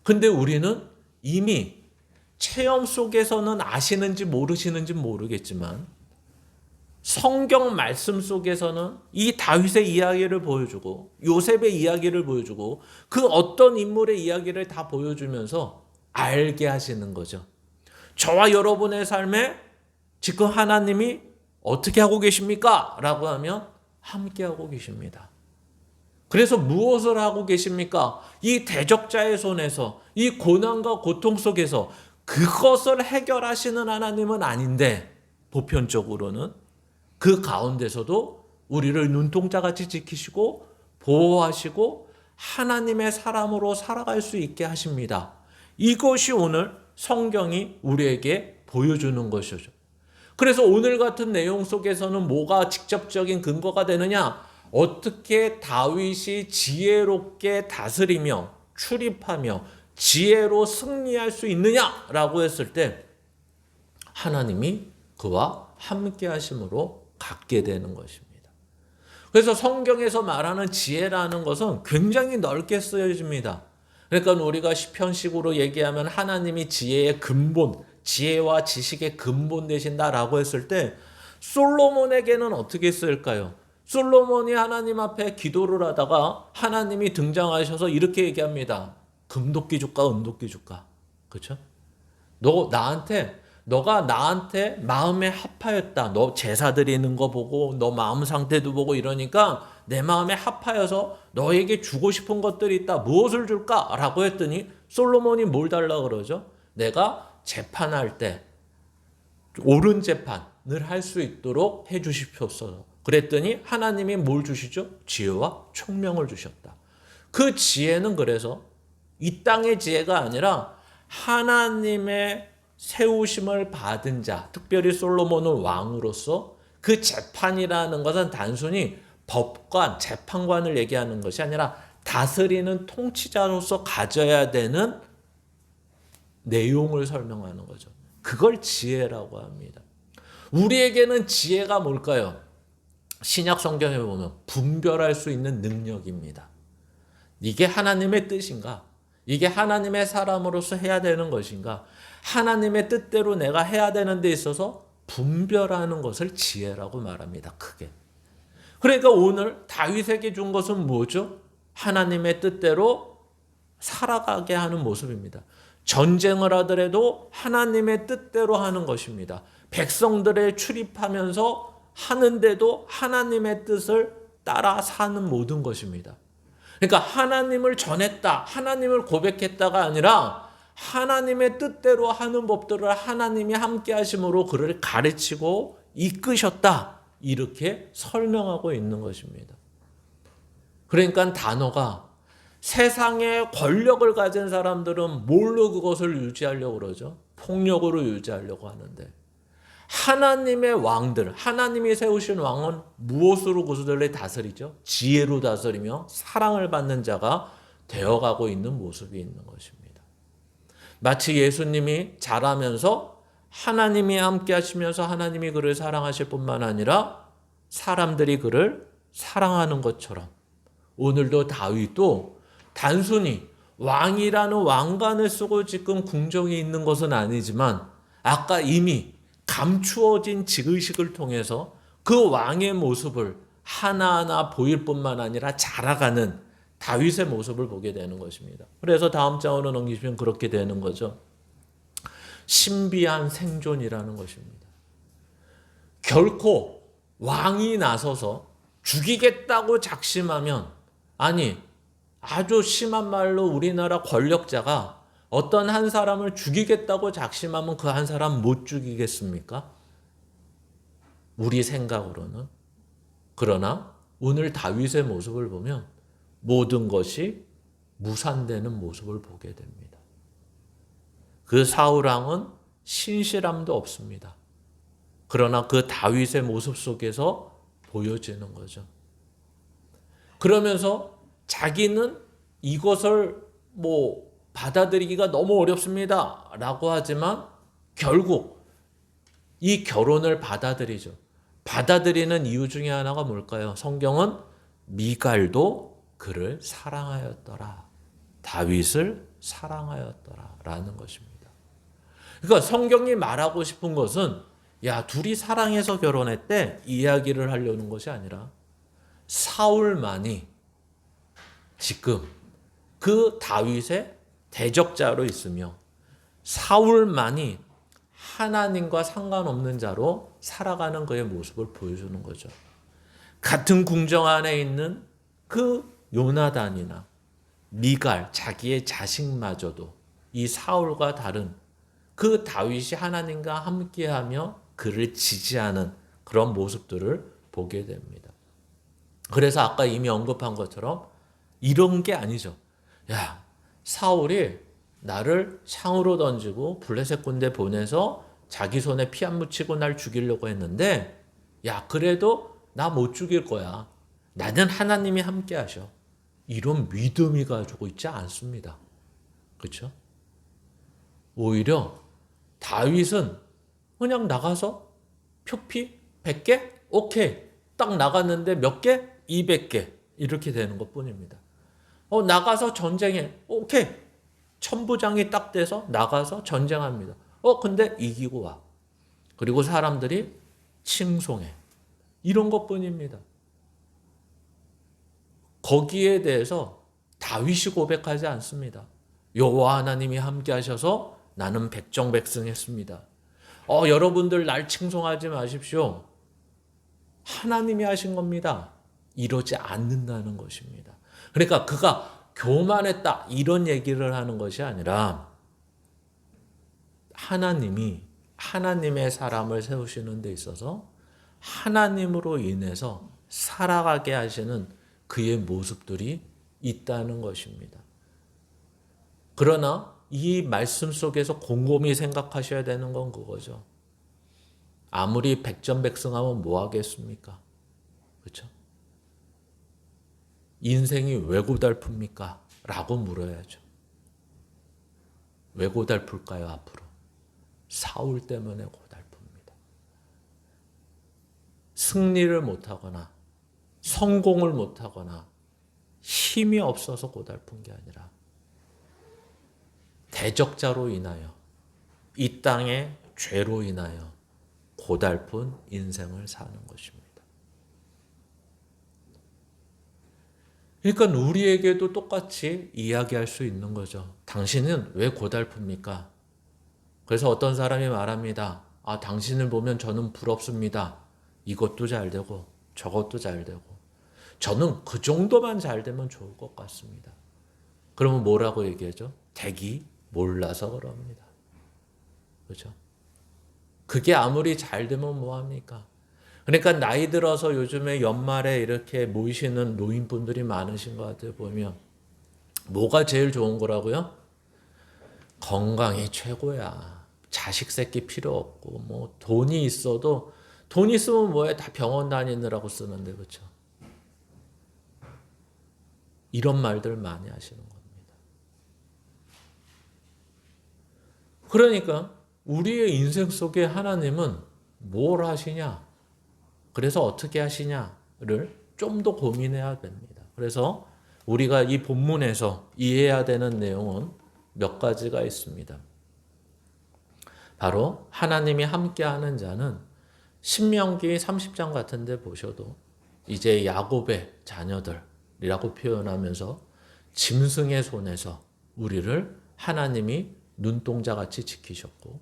근데 우리는 이미 체험 속에서는 아시는지 모르시는지 모르겠지만 성경 말씀 속에서는 이 다윗의 이야기를 보여주고 요셉의 이야기를 보여주고 그 어떤 인물의 이야기를 다 보여주면서 알게 하시는 거죠. 저와 여러분의 삶에 지금 하나님이 어떻게 하고 계십니까? 라고 하면 함께 하고 계십니다. 그래서 무엇을 하고 계십니까? 이 대적자의 손에서 이 고난과 고통 속에서 그것을 해결하시는 하나님은 아닌데 보편적으로는 그 가운데서도 우리를 눈동자같이 지키시고 보호하시고 하나님의 사람으로 살아갈 수 있게 하십니다. 이것이 오늘 성경이 우리에게 보여주는 것이죠. 그래서 오늘 같은 내용 속에서는 뭐가 직접적인 근거가 되느냐? 어떻게 다윗이 지혜롭게 다스리며 출입하며 지혜로 승리할 수 있느냐라고 했을 때 하나님이 그와 함께 하심으로 갖게 되는 것입니다. 그래서 성경에서 말하는 지혜라는 것은 굉장히 넓게 쓰여집니다. 그러니까 우리가 시편식으로 얘기하면 하나님이 지혜의 근본, 지혜와 지식의 근본 되신다라고 했을 때 솔로몬에게는 어떻게 쓸까요? 솔로몬이 하나님 앞에 기도를 하다가 하나님이 등장하셔서 이렇게 얘기합니다. 금도끼 줄까 은도끼 줄까? 그렇죠? 너 나한테 너가 나한테 마음에 합하였다. 너 제사 드리는 거 보고 너 마음 상태도 보고 이러니까 내 마음에 합하여서 너에게 주고 싶은 것들이 있다. 무엇을 줄까? 라고 했더니 솔로몬이 뭘 달라 그러죠? 내가 재판할 때 옳은 재판을 할 수 있도록 해 주십시옵소서. 그랬더니 하나님이 뭘 주시죠? 지혜와 총명을 주셨다. 그 지혜는 그래서 이 땅의 지혜가 아니라 하나님의 세우심을 받은 자, 특별히 솔로몬은 왕으로서 그 재판이라는 것은 단순히 법관, 재판관을 얘기하는 것이 아니라 다스리는 통치자로서 가져야 되는 내용을 설명하는 거죠. 그걸 지혜라고 합니다. 우리에게는 지혜가 뭘까요? 신약 성경에 보면 분별할 수 있는 능력입니다. 이게 하나님의 뜻인가? 이게 하나님의 사람으로서 해야 되는 것인가? 하나님의 뜻대로 내가 해야 되는 데 있어서 분별하는 것을 지혜라고 말합니다. 크게. 그러니까 오늘 다윗에게 준 것은 뭐죠? 하나님의 뜻대로 살아가게 하는 모습입니다. 전쟁을 하더라도 하나님의 뜻대로 하는 것입니다. 백성들에 출입하면서 하는데도 하나님의 뜻을 따라 사는 모든 것입니다. 그러니까 하나님을 전했다, 하나님을 고백했다가 아니라 하나님의 뜻대로 하는 법들을 하나님이 함께 하심으로 그를 가르치고 이끄셨다. 이렇게 설명하고 있는 것입니다. 그러니까 단어가 세상에 권력을 가진 사람들은 뭘로 그것을 유지하려고 그러죠? 폭력으로 유지하려고 하는데 하나님의 왕들, 하나님이 세우신 왕은 무엇으로 그들을 다스리죠? 지혜로 다스리며 사랑을 받는 자가 되어가고 있는 모습이 있는 것입니다. 마치 예수님이 자라면서 하나님이 함께 하시면서 하나님이 그를 사랑하실 뿐만 아니라 사람들이 그를 사랑하는 것처럼 오늘도 다윗도 단순히 왕이라는 왕관을 쓰고 지금 궁정에 있는 것은 아니지만 아까 이미 감추어진 지의식을 통해서 그 왕의 모습을 하나하나 보일 뿐만 아니라 자라가는 다윗의 모습을 보게 되는 것입니다. 그래서 다음 장으로 넘기시면 그렇게 되는 거죠. 신비한 생존이라는 것입니다. 결코 왕이 나서서 죽이겠다고 작심하면 아니 아주 심한 말로 우리나라 권력자가 어떤 한 사람을 죽이겠다고 작심하면 그 한 사람 못 죽이겠습니까? 우리 생각으로는. 그러나 오늘 다윗의 모습을 보면 모든 것이 무산되는 모습을 보게 됩니다. 그 사울왕은 신실함도 없습니다. 그러나 그 다윗의 모습 속에서 보여지는 거죠. 그러면서 자기는 이것을 받아들이기가 너무 어렵습니다. 라고 하지만 결국 이 결혼을 받아들이죠. 받아들이는 이유 중에 하나가 뭘까요? 성경은 미갈도 그를 사랑하였더라. 다윗을 사랑하였더라. 라는 것입니다. 그러니까 성경이 말하고 싶은 것은 야, 둘이 사랑해서 결혼했대. 이야기를 하려는 것이 아니라 사울만이 지금 그 다윗의 대적자로 있으며 사울만이 하나님과 상관없는 자로 살아가는 그의 모습을 보여주는 거죠. 같은 궁정 안에 있는 그 요나단이나 미갈, 자기의 자식마저도 이 사울과 다른 그 다윗이 하나님과 함께하며 그를 지지하는 그런 모습들을 보게 됩니다. 그래서 아까 이미 언급한 것처럼 이런 게 아니죠. 야, 사울이 나를 창으로 던지고 블레셋 군대 보내서 자기 손에 피 안 묻히고 날 죽이려고 했는데 야, 그래도 나 못 죽일 거야. 나는 하나님이 함께 하셔. 이런 믿음이 가지고 있지 않습니다. 그렇죠? 오히려 다윗은 그냥 나가서 표피 100개? 오케이. 딱 나갔는데 몇 개? 200개. 이렇게 되는 것 뿐입니다. 나가서 전쟁해. 오케이. 천부장이 딱 돼서 나가서 전쟁합니다. 근데 이기고 와. 그리고 사람들이 칭송해. 이런 것 뿐입니다. 거기에 대해서 다윗이 고백하지 않습니다. 여호와 하나님이 함께 하셔서 나는 백정백승했습니다. 여러분들 날 칭송하지 마십시오. 하나님이 하신 겁니다. 이러지 않는다는 것입니다. 그러니까 그가 교만했다 이런 얘기를 하는 것이 아니라 하나님이 하나님의 사람을 세우시는 데 있어서 하나님으로 인해서 살아가게 하시는 그의 모습들이 있다는 것입니다. 그러나 이 말씀 속에서 곰곰이 생각하셔야 되는 건 그거죠. 아무리 백전백승하면 뭐 하겠습니까? 그렇죠? 인생이 왜 고달픕니까? 라고 물어야죠. 왜 고달플까요, 앞으로? 사울 때문에 고달픕니다. 승리를 못하거나 성공을 못하거나 힘이 없어서 고달픈 게 아니라 대적자로 인하여 이 땅의 죄로 인하여 고달픈 인생을 사는 것입니다. 그러니까 우리에게도 똑같이 이야기할 수 있는 거죠. 당신은 왜 고달픕니까? 그래서 어떤 사람이 말합니다. 당신을 보면 저는 부럽습니다. 이것도 잘 되고 저것도 잘 되고 저는 그 정도만 잘 되면 좋을 것 같습니다. 그러면 뭐라고 얘기하죠? 댁이 몰라서 그럽니다. 그렇죠? 그게 아무리 잘 되면 뭐합니까? 그러니까 나이 들어서 요즘에 연말에 이렇게 모이시는 노인분들이 많으신 것 같아요. 보면 뭐가 제일 좋은 거라고요? 건강이 최고야. 자식 새끼 필요 없고 뭐 돈이 있어도 돈 있으면 뭐해? 다 병원 다니느라고 쓰는데 그렇죠? 이런 말들 많이 하시는 겁니다. 그러니까 우리의 인생 속에 하나님은 뭘 하시냐? 그래서 어떻게 하시냐를 좀 더 고민해야 됩니다. 그래서 우리가 이 본문에서 이해해야 되는 내용은 몇 가지가 있습니다. 바로 하나님이 함께하는 자는 신명기 30장 같은 데 보셔도 이제 야곱의 자녀들이라고 표현하면서 짐승의 손에서 우리를 하나님이 눈동자같이 지키셨고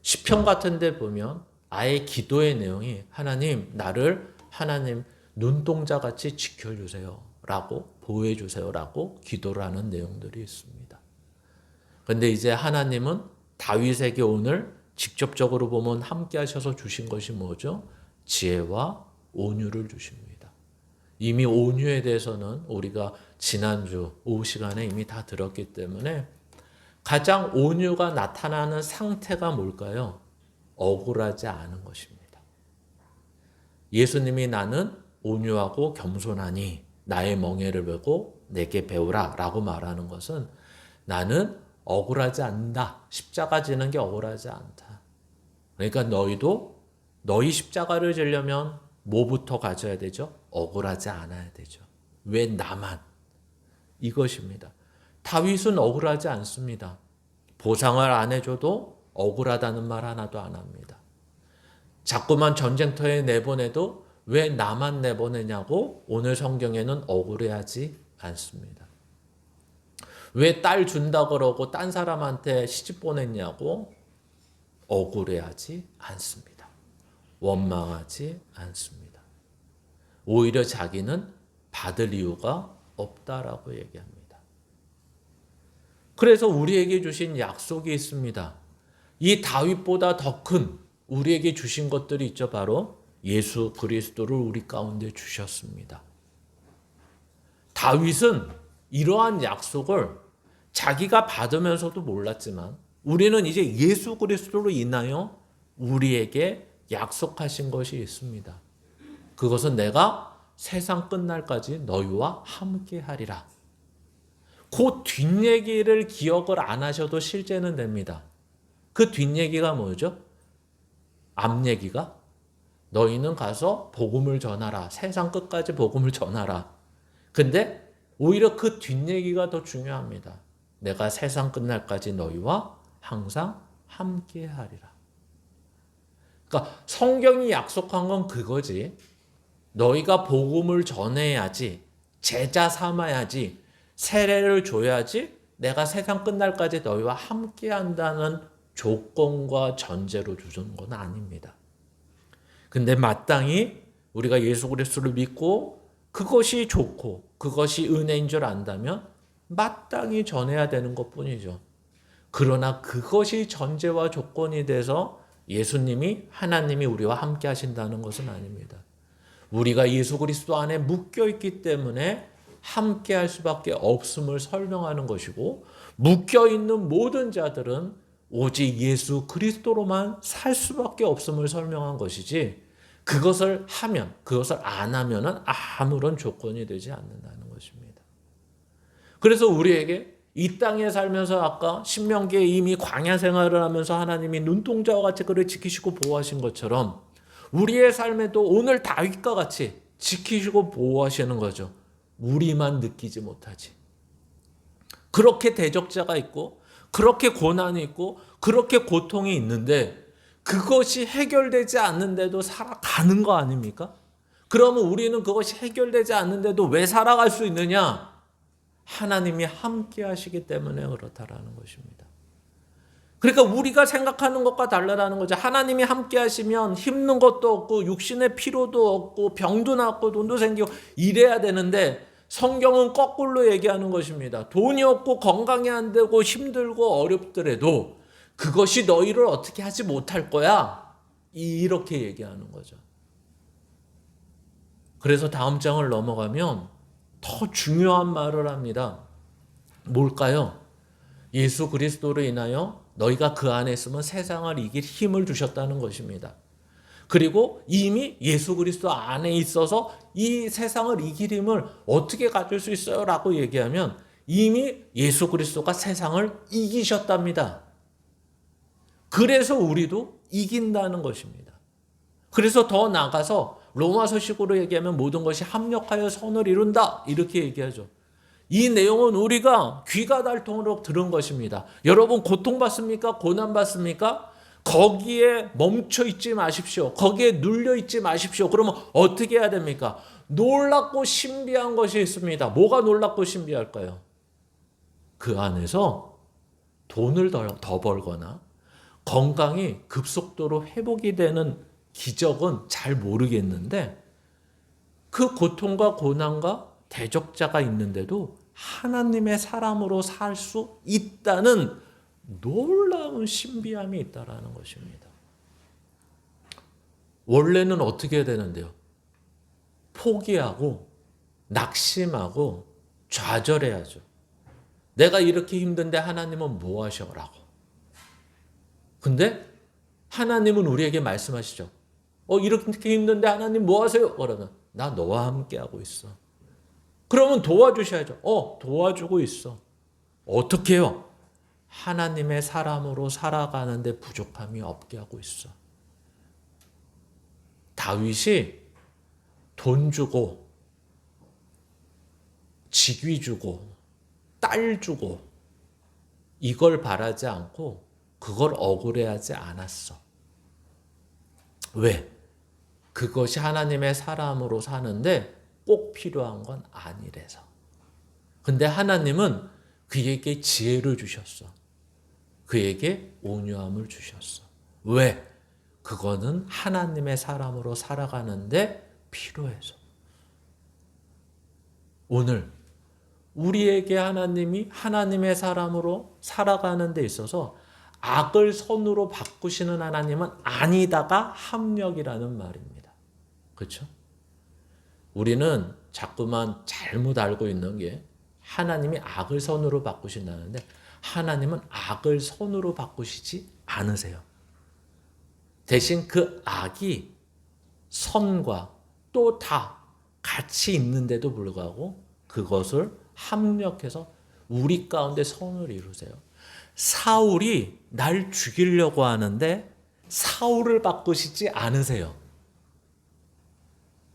시편 같은 데 보면 아예 기도의 내용이 하나님 나를 하나님 눈동자같이 지켜주세요 라고 보호해주세요 라고 기도를 하는 내용들이 있습니다. 그런데 이제 하나님은 다윗에게 오늘 직접적으로 보면 함께 하셔서 주신 것이 뭐죠? 지혜와 온유를 주십니다. 이미 온유에 대해서는 우리가 지난주 오후 시간에 이미 다 들었기 때문에 가장 온유가 나타나는 상태가 뭘까요? 억울하지 않은 것입니다. 예수님이 나는 온유하고 겸손하니 나의 멍에를 베고 내게 배우라 라고 말하는 것은 나는 억울하지 않는다. 십자가 지는 게 억울하지 않다. 그러니까 너희도 너희 십자가를 지려면 뭐부터 가져야 되죠? 억울하지 않아야 되죠. 왜 나만? 이것입니다. 다윗은 억울하지 않습니다. 보상을 안 해줘도 억울하다는 말 하나도 안 합니다. 자꾸만 전쟁터에 내보내도 왜 나만 내보내냐고 오늘 성경에는 억울해하지 않습니다. 왜 딸 준다 그러고 딴 사람한테 시집 보냈냐고 억울해하지 않습니다. 원망하지 않습니다. 오히려 자기는 받을 이유가 없다라고 얘기합니다. 그래서 우리에게 주신 약속이 있습니다. 이 다윗보다 더 큰 우리에게 주신 것들이 있죠. 바로 예수 그리스도를 우리 가운데 주셨습니다. 다윗은 이러한 약속을 자기가 받으면서도 몰랐지만 우리는 이제 예수 그리스도로 인하여 우리에게 약속하신 것이 있습니다. 그것은 내가 세상 끝날까지 너희와 함께 하리라. 그 뒷얘기를 기억을 안 하셔도 실제는 됩니다. 그 뒷얘기가 뭐죠? 앞얘기가 너희는 가서 복음을 전하라. 세상 끝까지 복음을 전하라. 근데 오히려 그 뒷얘기가 더 중요합니다. 내가 세상 끝날까지 너희와 항상 함께 하리라. 그러니까 성경이 약속한 건 그거지. 너희가 복음을 전해야지, 제자 삼아야지, 세례를 줘야지 내가 세상 끝날까지 너희와 함께 한다는 조건과 전제로 주는 건 아닙니다. 근데 마땅히 우리가 예수 그리스도를 믿고 그것이 좋고 그것이 은혜인 줄 안다면 마땅히 전해야 되는 것뿐이죠. 그러나 그것이 전제와 조건이 돼서 예수님이 하나님이 우리와 함께 하신다는 것은 아닙니다. 우리가 예수 그리스도 안에 묶여 있기 때문에 함께 할 수밖에 없음을 설명하는 것이고, 묶여 있는 모든 자들은 오직 예수 그리스도로만 살 수밖에 없음을 설명한 것이지, 그것을 하면, 그것을 안 하면은 아무런 조건이 되지 않는다는 것입니다. 그래서 우리에게 이 땅에 살면서 아까 신명기에 이미 광야 생활을 하면서 하나님이 눈동자와 같이 그를 지키시고 보호하신 것처럼 우리의 삶에도 오늘 다윗과 같이 지키시고 보호하시는 거죠. 우리만 느끼지 못하지. 그렇게 대적자가 있고 그렇게 고난이 있고 그렇게 고통이 있는데 그것이 해결되지 않는데도 살아가는 거 아닙니까? 그러면 우리는 그것이 해결되지 않는데도 왜 살아갈 수 있느냐? 하나님이 함께 하시기 때문에 그렇다라는 것입니다. 그러니까 우리가 생각하는 것과 달라라는 거죠. 하나님이 함께 하시면 힘든 것도 없고 육신의 피로도 없고 병도 낫고 돈도 생기고 이래야 되는데, 성경은 거꾸로 얘기하는 것입니다. 돈이 없고 건강이 안 되고 힘들고 어렵더라도 그것이 너희를 어떻게 하지 못할 거야. 이렇게 얘기하는 거죠. 그래서 다음 장을 넘어가면 더 중요한 말을 합니다. 뭘까요? 예수 그리스도로 인하여 너희가 그 안에 있으면 세상을 이길 힘을 주셨다는 것입니다. 그리고 이미 예수 그리스도 안에 있어서 이 세상을 이길 힘을 어떻게 가질 수 있어요? 라고 얘기하면 이미 예수 그리스도가 세상을 이기셨답니다. 그래서 우리도 이긴다는 것입니다. 그래서 더 나아가서 로마서식으로 얘기하면 모든 것이 합력하여 선을 이룬다 이렇게 얘기하죠. 이 내용은 우리가 귀가 닳도록 들은 것입니다. 여러분 고통받습니까? 고난받습니까? 거기에 멈춰 있지 마십시오. 거기에 눌려 있지 마십시오. 그러면 어떻게 해야 됩니까? 놀랍고 신비한 것이 있습니다. 뭐가 놀랍고 신비할까요? 그 안에서 돈을 더 벌거나 건강이 급속도로 회복이 되는 기적은 잘 모르겠는데, 그 고통과 고난과 대적자가 있는데도 하나님의 사람으로 살 수 있다는 놀라운 신비함이 있다라는 것입니다. 원래는 어떻게 되는데요? 포기하고 낙심하고 좌절해야죠. 내가 이렇게 힘든데 하나님은 뭐 하셔라고. 근데 하나님은 우리에게 말씀하시죠. 이렇게 힘든데 하나님 뭐 하세요? 그러면 나 너와 함께 하고 있어. 그러면 도와주셔야죠. 도와주고 있어. 어떻게 해요? 하나님의 사람으로 살아가는데 부족함이 없게 하고 있어. 다윗이 돈 주고 직위 주고 딸 주고 이걸 바라지 않고 그걸 억울해하지 않았어. 왜? 그것이 하나님의 사람으로 사는데 꼭 필요한 건 아니래서. 근데 하나님은 그에게 지혜를 주셨어. 그에게 온유함을 주셨어. 왜? 그거는 하나님의 사람으로 살아가는데 필요해서. 오늘 우리에게 하나님이 하나님의 사람으로 살아가는 데 있어서 악을 선으로 바꾸시는 하나님은 아니다가 합력이라는 말입니다. 그렇죠? 우리는 자꾸만 잘못 알고 있는 게 하나님이 악을 선으로 바꾸신다는데, 하나님은 악을 선으로 바꾸시지 않으세요. 대신 그 악이 선과 또 다 같이 있는데도 불구하고 그것을 합력해서 우리 가운데 선을 이루세요. 사울이 날 죽이려고 하는데 사울을 바꾸시지 않으세요.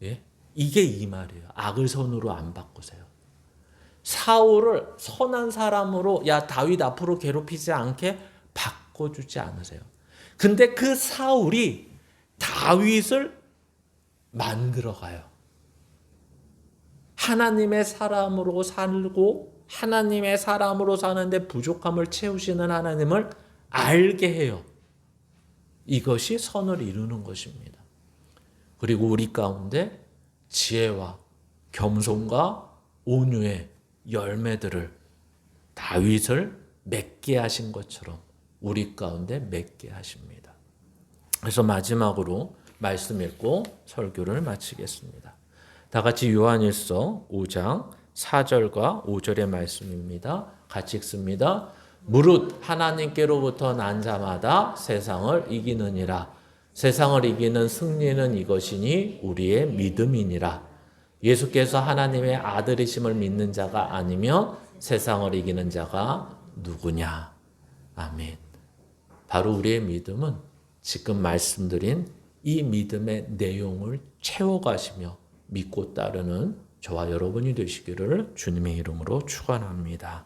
예? 이게 이 말이에요. 악을 선으로 안 바꾸세요. 사울을 선한 사람으로 다윗 앞으로 괴롭히지 않게 바꿔주지 않으세요. 근데 그 사울이 다윗을 만들어가요. 하나님의 사람으로 살고 하나님의 사람으로 사는데 부족함을 채우시는 하나님을 알게 해요. 이것이 선을 이루는 것입니다. 그리고 우리 가운데 지혜와 겸손과 온유의 열매들을 다윗을 맺게 하신 것처럼 우리 가운데 맺게 하십니다. 그래서 마지막으로 말씀 읽고 설교를 마치겠습니다. 다 같이 요한일서 5장 4절과 5절의 말씀입니다. 같이 읽습니다. 무릇 하나님께로부터 난 자마다 세상을 이기느니라. 세상을 이기는 승리는 이것이니 우리의 믿음이니라. 예수께서 하나님의 아들이심을 믿는 자가 아니면 세상을 이기는 자가 누구냐. 아멘. 바로 우리의 믿음은 지금 말씀드린 이 믿음의 내용을 채워가시며 믿고 따르는 저와 여러분이 되시기를 주님의 이름으로 축원합니다.